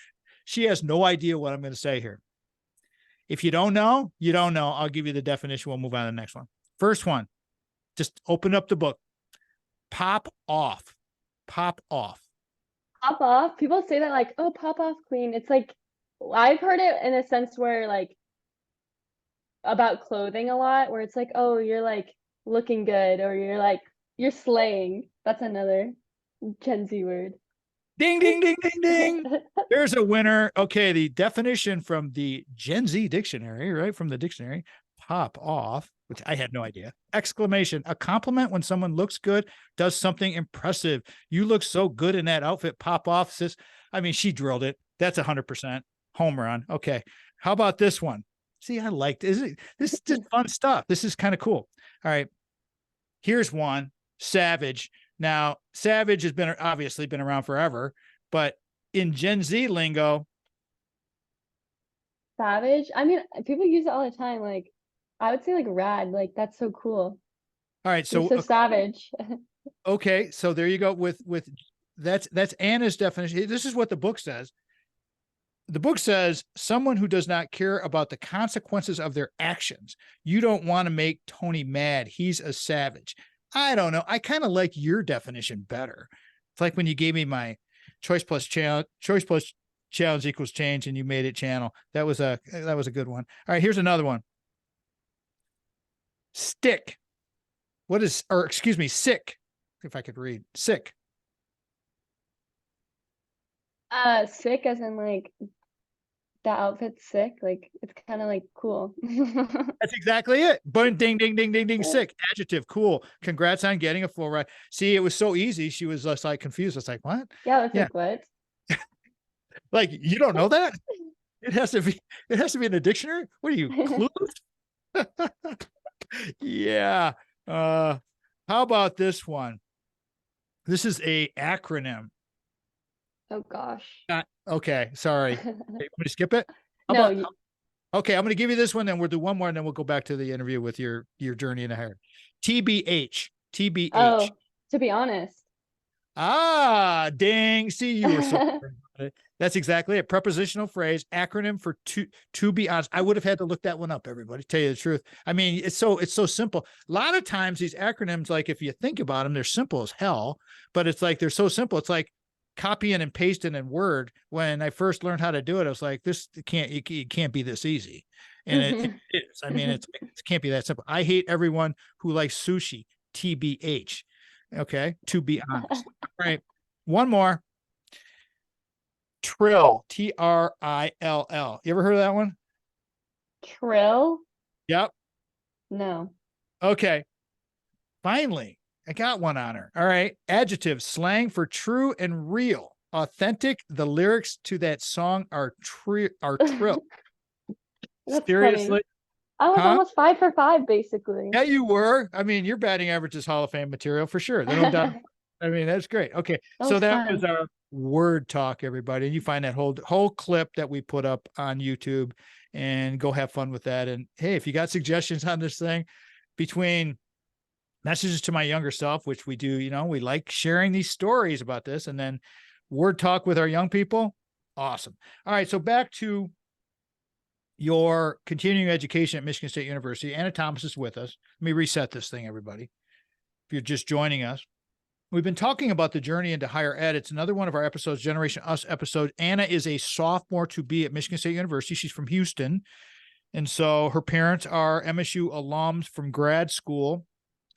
She has no idea what I'm going to say here. If you don't know, you don't know. I'll give you the definition. We'll move on to the next one. First one, just open up the book. Pop off. Pop off. Pop off. People say that like, oh, pop off queen. It's like, I've heard it in a sense where like about clothing a lot, where it's like, oh, you're like looking good, or you're slaying. That's another Gen Z word. Ding, ding, ding, ding, ding. There's a winner. Okay. The definition from the Gen Z dictionary, right? From the dictionary, pop off, which I had no idea. Exclamation, a compliment when someone looks good, does something impressive. You look so good in that outfit. Pop off, sis. I mean, she drilled it. That's 100% home run. Okay. How about this one? See, I liked it. This is just fun stuff. This is kind of cool. All right. Here's one. Savage. Now, savage has obviously been around forever, but in Gen Z lingo, savage. I mean, people use it all the time. Like, I would say like rad. Like, that's so cool. All right. So savage. Okay. So there you go with that's Anna's definition. This is what the book says. The book says someone who does not care about the consequences of their actions. You don't want to make Tony mad. He's a savage. I don't know. I kind of like your definition better. It's like when you gave me my choice plus challenge equals change, and you made it channel. That was a good one. All right, here's another one. Stick. Sick. If I could read. Sick. Sick as in like that outfit's sick. Like it's kind of like cool. That's exactly it. Boom, ding, ding, ding, ding, ding. Sick. Adjective. Cool. Congrats on getting a full ride. See, it was so easy. She was just like confused. It's like, what? Yeah, like what? Like, you don't know that? It has to be in the dictionary. What are you, clueless? Yeah. How about this one? This is a acronym. Oh gosh. Okay, sorry. Okay, want me to skip it? Okay, I'm going to give you this one, then we'll do one more, and then we'll go back to the interview with your journey in a hair. TBH. Oh, to be honest. Ah, dang. See, you were so That's exactly it. Prepositional phrase, acronym for to be honest. I would have had to look that one up, everybody, tell you the truth. I mean, it's so simple. A lot of times these acronyms, like if you think about them, they're simple as hell, but it's like, they're so simple. It's like copying and pasting in Word. When I first learned how to do it, I was like, it can't be this easy. And it is. I mean, it can't be that simple. I hate everyone who likes sushi. TBH. Okay. To be honest. All right. One more. Trill. TRILL. You ever heard of that one? Trill? Yep. No. Okay. Finally, I got one on her. All right. Adjective, slang for true and real. Authentic. The lyrics to that song are trill. That's funny. Seriously? I was Huh? almost 5 for 5, basically. Yeah, you were. I mean, your batting average is Hall of Fame material for sure. They don't doubt. That I mean, that's great. Okay. So was that was fun. our word talk, everybody. And you find that whole clip that we put up on YouTube and go have fun with that. And hey, if you got suggestions on this thing between messages to my younger self, which we do, we like sharing these stories about this, and then word talk with our young people. Awesome. All right. So back to your continuing education at Michigan State University. Anna Thomas is with us. Let me reset this thing, everybody. If you're just joining us, we've been talking about the journey into higher ed. It's another one of our episodes, Generation Us episode. Anna is a sophomore to be at Michigan State University. She's from Houston. And so her parents are MSU alums from grad school.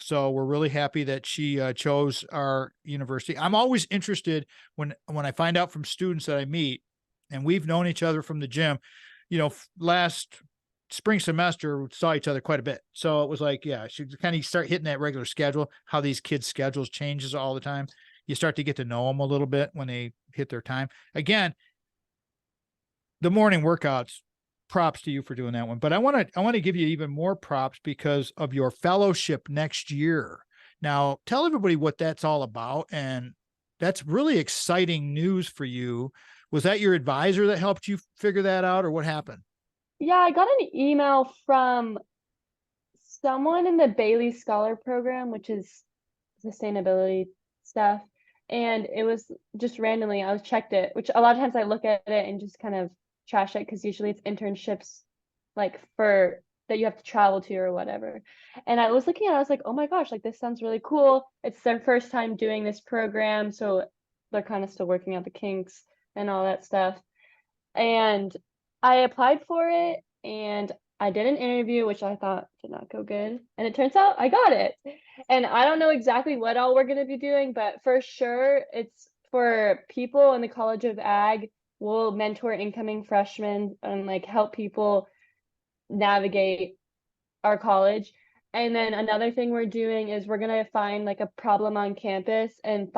So we're really happy that she chose our university. I'm always interested when I find out from students that I meet, and we've known each other from the gym, last spring semester, we saw each other quite a bit. So it was like, yeah, should kind of start hitting that regular schedule, how these kids' schedules changes all the time. You start to get to know them a little bit when they hit their time. Again, the morning workouts, props to you for doing that one. But I want to give you even more props because of your fellowship next year. Now, tell everybody what that's all about. And that's really exciting news for you. Was that your advisor that helped you figure that out, or what happened? Yeah, I got an email from someone in the Bailey Scholar Program, which is sustainability stuff. And it was just randomly, I was checked it, which a lot of times I look at it and just kind of trash it because usually it's internships like for that you have to travel to or whatever. And I was looking at it, I was like, oh my gosh, like this sounds really cool. It's their first time doing this program, so they're kind of still working out the kinks and all that stuff. And I applied for it and I did an interview, which I thought did not go good. And it turns out I got it. And I don't know exactly what all we're going to be doing, but for sure, it's for people in the College of Ag. We'll mentor incoming freshmen and like help people navigate our college. And then another thing we're doing is we're going to find like a problem on campus and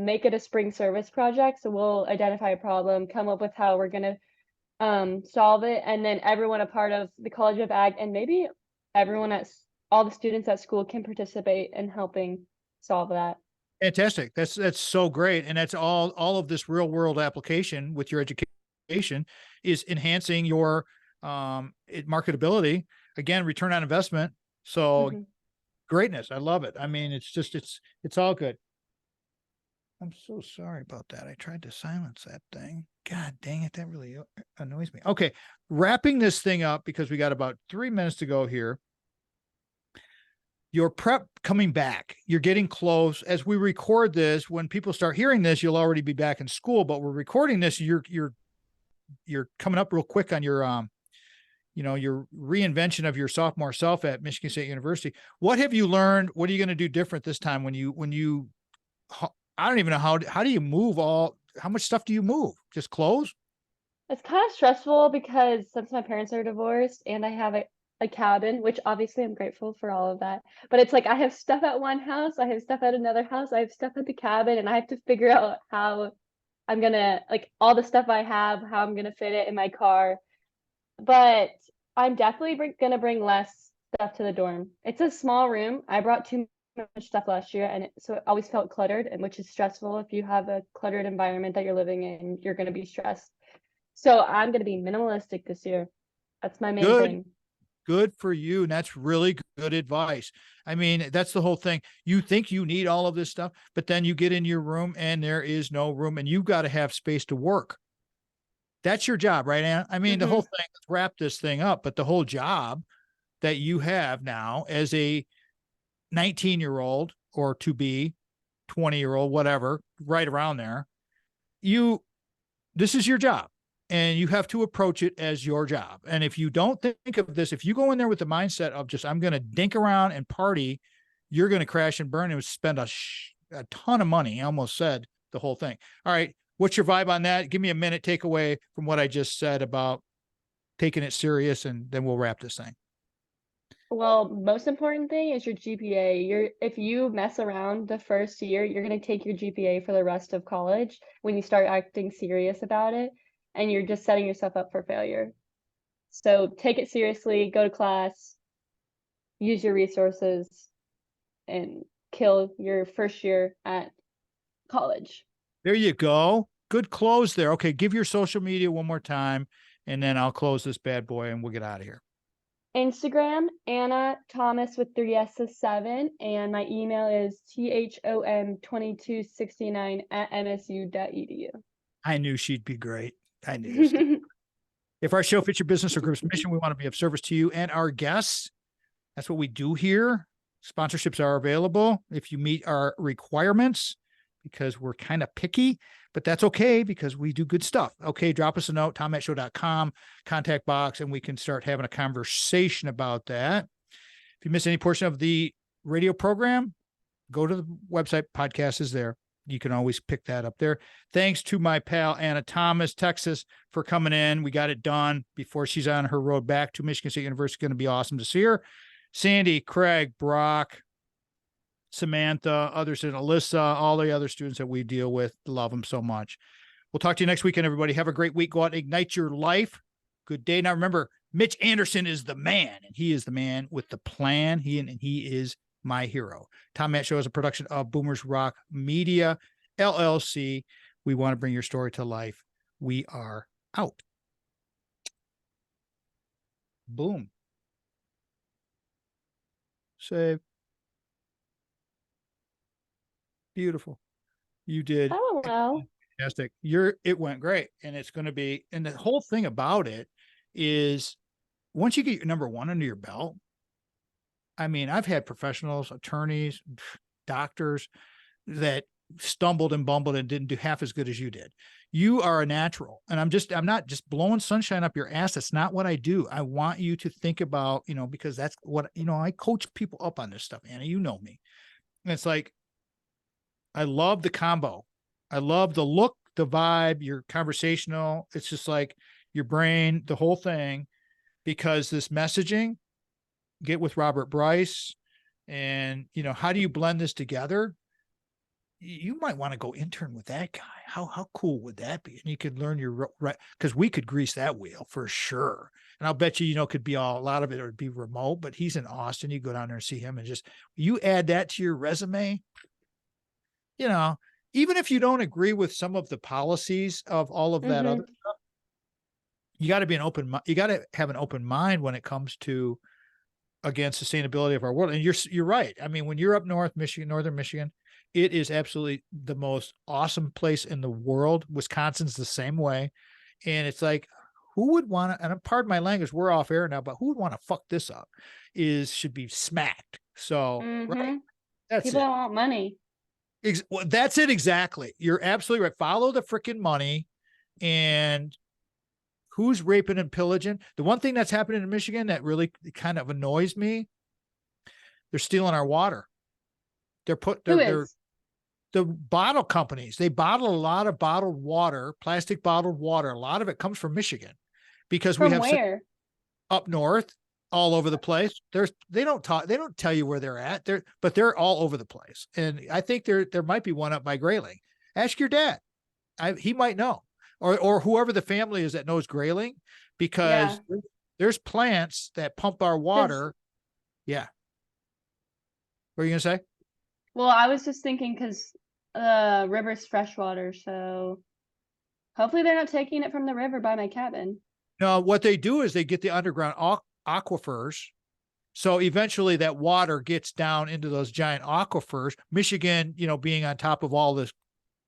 make it a spring service project. So we'll identify a problem, come up with how we're going to solve it, and then everyone a part of the College of Ag and maybe everyone at all the students at school can participate in helping solve that. Fantastic. That's so great. And that's all of this real world application with your education is enhancing your marketability. Again, return on investment. So greatness. I love it. I mean, it's all good. I'm so sorry about that. I tried to silence that thing. God dang it. That really annoys me. Okay. Wrapping this thing up because we got about 3 minutes to go here. Your prep coming back, you're getting close. As we record this, when people start hearing this, you'll already be back in school, but we're recording this. You're coming up real quick on your, your reinvention of your sophomore self at Michigan State University. What have you learned? What are you going to do different this time when you, I don't even know how do you move how much stuff do you move? Just clothes? It's kind of stressful because since my parents are divorced and I have a cabin, which obviously I'm grateful for all of that. But it's like I have stuff at one house, I have stuff at another house, I have stuff at the cabin, and I have to figure out how I'm gonna like all the stuff I have, how I'm gonna fit it in my car. But I'm definitely gonna bring less stuff to the dorm. It's a small room. I brought too much stuff last year, and so it always felt cluttered, and which is stressful. If you have a cluttered environment that you're living in, you're gonna be stressed. So I'm gonna be minimalistic this year. That's my main thing. Good for you. And that's really good advice. I mean, that's the whole thing. You think you need all of this stuff, but then you get in your room and there is no room and you've got to have space to work. That's your job, right, Anna? I mean, the whole thing, let's wrap this thing up, but the whole job that you have now as a 19-year-old or to be 20-year-old, whatever, right around there, this is your job. And you have to approach it as your job. And if you don't think of this, if you go in there with the mindset of just, I'm going to dink around and party you're going to crash and burn and spend a ton of money. I almost said the whole thing. All right. What's your vibe on that? Give me a minute takeaway from what I just said about taking it serious, and then we'll wrap this thing. Well, most important thing is your GPA. If you mess around the first year, you're going to take your GPA for the rest of college when you start acting serious about it, and you're just setting yourself up for failure. So take it seriously, go to class, use your resources, and kill your first year at college. There you go. Good close there. Okay, give your social media one more time, and then I'll close this bad boy and we'll get out of here. Instagram, Anna Thomas with 3 S's 7, and my email is thom2269@msu.edu. I knew she'd be great. I knew this. If our show fits your business or group's mission, we want to be of service to you and our guests. That's what we do here. Sponsorships are available if you meet our requirements, because we're kind of picky, but that's okay because we do good stuff. Okay, drop us a note, tom@show.com, contact box, and we can start having a conversation about that. If you miss any portion of the radio program, go to the website. Podcast is there. You can always pick that up there. Thanks to my pal, Anna Thomas, Texas, for coming in. We got it done before she's on her road back to Michigan State University. Going to be awesome to see her. Sandy, Craig, Brock, Samantha, others, and Alyssa, all the other students that we deal with, love them so much. We'll talk to you next weekend, everybody. Have a great week. Go out and ignite your life. Good day. Now, remember, Mitch Anderson is the man, and he is the man with the plan. He is my hero. Tom Matt Show is a production of Boomers Rock Media, LLC. We want to bring your story to life. We are out. Boom. Save. Beautiful. You did. Oh, well. Fantastic. It went great. And it's going to be, and the whole thing about it is once you get your number one under your belt, I mean, I've had professionals, attorneys, doctors that stumbled and bumbled and didn't do half as good as you did. You are a natural. And I'm not just blowing sunshine up your ass. That's not what I do. I want you to think about, because that's what, I coach people up on this stuff, Anna, you know me. And it's like, I love the combo. I love the look, the vibe, you're conversational. It's just like your brain, the whole thing, because this messaging, get with Robert Bryce, and, how do you blend this together? You might want to go intern with that guy. How cool would that be? And you could learn your right, because we could grease that wheel for sure. And I'll bet you, could be a lot of it would be remote, but he's in Austin. You go down there and see him, and just, you add that to your resume. Even if you don't agree with some of the policies of all of that other stuff, you got to be you got to have an open mind when it comes to, again, sustainability of our world. And you're right. I mean, when you're up northern Michigan, it is absolutely the most awesome place in the world. Wisconsin's the same way. And it's like, who would want to, and pardon my language, we're off air now, but who would want to fuck this up should be smacked. So, right. That's people it. don't want money. Well, that's it. Exactly. You're absolutely right. Follow the freaking money. And who's raping and pillaging? The one thing that's happening in Michigan that really kind of annoys me, they're stealing our water. They're the bottle companies. They bottle a lot of bottled water, plastic bottled water. A lot of it comes from Michigan because we have up north, all over the place. They don't tell you where they're at. But they're all over the place. And I think there might be one up by Grayling. Ask your dad. He might know, or whoever the family is that knows Grayling, because there's plants that pump our water. Yeah. What are you gonna say? Well, I was just thinking because the river's freshwater, so hopefully they're not taking it from the river by my cabin. No, what they do is they get the underground aquifers. So eventually that water gets down into those giant aquifers. Michigan, being on top of all this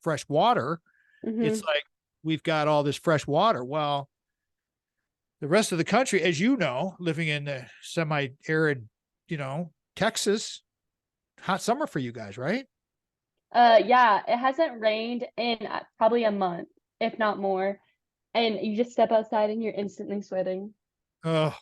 fresh water, it's like we've got all this fresh water. Well, the rest of the country, as you know, living in the semi-arid, Texas, hot summer for you guys, right? Yeah, it hasn't rained in probably a month, if not more. And you just step outside and you're instantly sweating. Oh,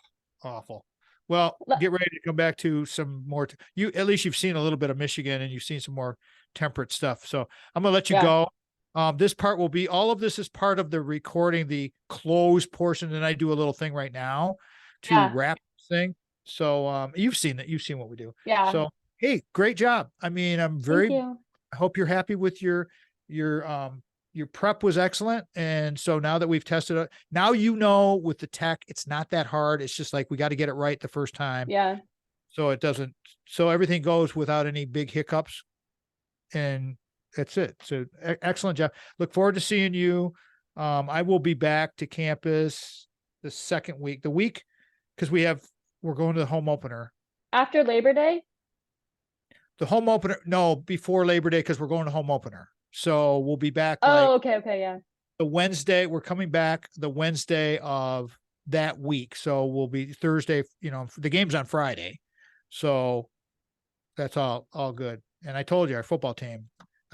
awful. Well, Le- get ready to come back to some more. You at least you've seen a little bit of Michigan and you've seen some more temperate stuff. So I'm gonna let you Yeah, go. This part will be all of this is part of the recording, the closed portion, and I do a little thing right now to yeah, wrap this thing. So you've seen it, you've seen what we do. yeah. So hey, great job. I mean, Thank you. I hope you're happy with your your prep was excellent. And so now that we've tested it, now you know with the tech, it's not that hard. It's just like we got to get it right the first time. Yeah. So it doesn't, so everything goes without any big hiccups. And that's it. So excellent job. Look forward to seeing you. I will be back to campus the second week, the week, because we're going to the home opener. After Labor Day? The home opener, no, before Labor Day, because we're going to home opener. So we'll be back like Oh, okay, okay, yeah. the Wednesday. We're coming back the Wednesday of that week. So we'll be Thursday, the game's on Friday. So that's all good. And I told you our football team,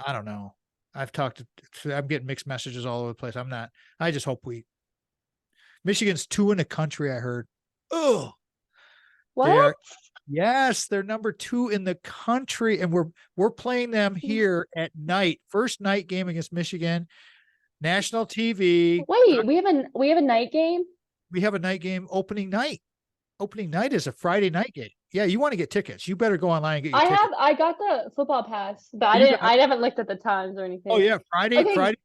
I don't know. I'm getting mixed messages all over the place. I just hope Michigan's 2 in the country, I heard. Oh, they What? are. Yes, they're number 2 in the country, and we're playing them here at night. First night game against Michigan, national TV. Wait, we have a night game? We have a night game opening night. Opening night is a Friday night game. Yeah, you want to get tickets. You better go online and get your tickets. I got the football pass, but You got, I haven't looked at the times or oh anything. yeah, Friday Okay, night.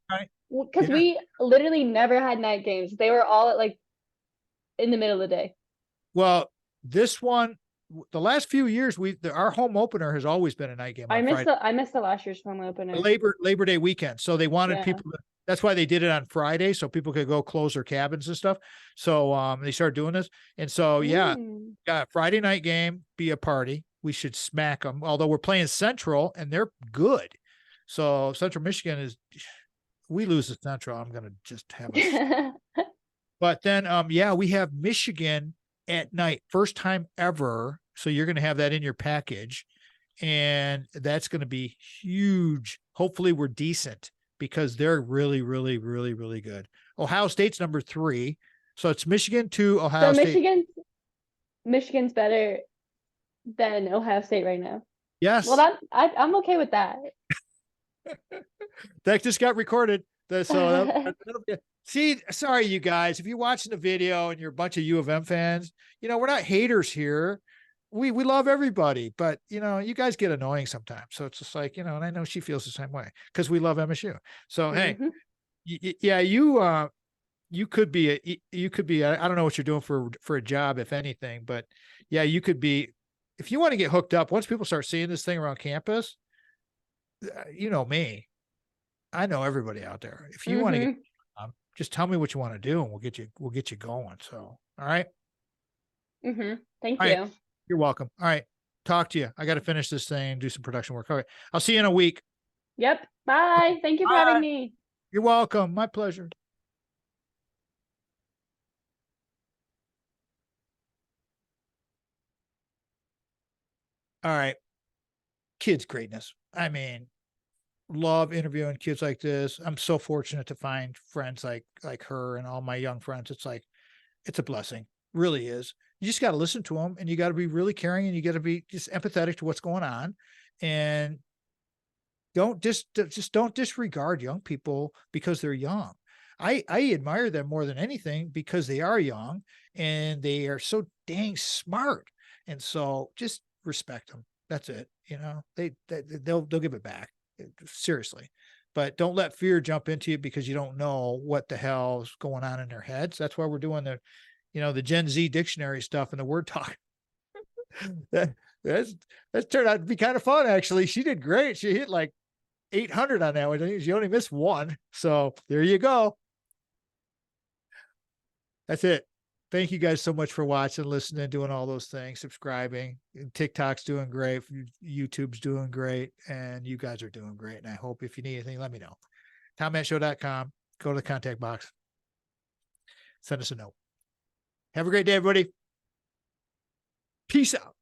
because Yeah. we literally never had night games. They were all at like in the middle of the day. Well, this one, the last few years, our home opener has always been a night game on Friday. I missed the last year's home opener. Labor Day weekend. So they wanted Yeah. people to, that's why they did it on Friday, so people could go close their cabins and stuff. So they started doing this. And so yeah, Friday night game, be a party. We should smack them. Although we're playing Central and they're good. So Central Michigan we lose to Central, I'm gonna just have a but then yeah, we have Michigan at night, first time ever. So you're gonna have that in your package. And that's going to be huge. Hopefully we're decent because they're really, really, really, really good. Ohio State's number 3. So it's Michigan 2, Ohio So State. Michigan's better than Ohio State right now. Yes. Well, I'm okay with that. That just got recorded. See, sorry, you guys, if you're watching the video and you're a bunch of U of M fans, we're not haters here. We love everybody, but you guys get annoying sometimes. So it's just like, and I know she feels the same way because we love MSU. So, hey, yeah, you could be I don't know what you're doing for a job, if anything, but yeah, you could be, if you want to get hooked up, once people start seeing this thing around campus, me, I know everybody out there. If you want to get, just tell me what you want to do and we'll get you going. So, all right. Thank All you. right. You're welcome. All right. Talk to you. I got to finish this thing and do some production work. All right. I'll see you in a week. Yep. Bye. Thank you for having me. You're welcome. My pleasure. All right. Kids greatness. I mean, love interviewing kids like this. I'm so fortunate to find friends like her and all my young friends. It's like, it's a blessing. Really is. You just got to listen to them and you got to be really caring and you got to be just empathetic to what's going on. And don't don't disregard young people because they're young. I admire them more than anything because they are young and they are so dang smart. And so just respect them. That's it. They'll give it back, seriously. But don't let fear jump into you because you don't know what the hell's going on in their heads. That's why we're doing the Gen Z dictionary stuff and the word talk. that's turned out to be kind of fun, actually. She did great. She hit like 800 on that one. She only missed 1. So there you go. That's it. Thank you guys so much for watching, listening, doing all those things, subscribing. TikTok's doing great. YouTube's doing great. And you guys are doing great. And I hope if you need anything, let me know. TomMattShow.com. Go to the contact box. Send us a note. Have a great day, everybody. Peace out.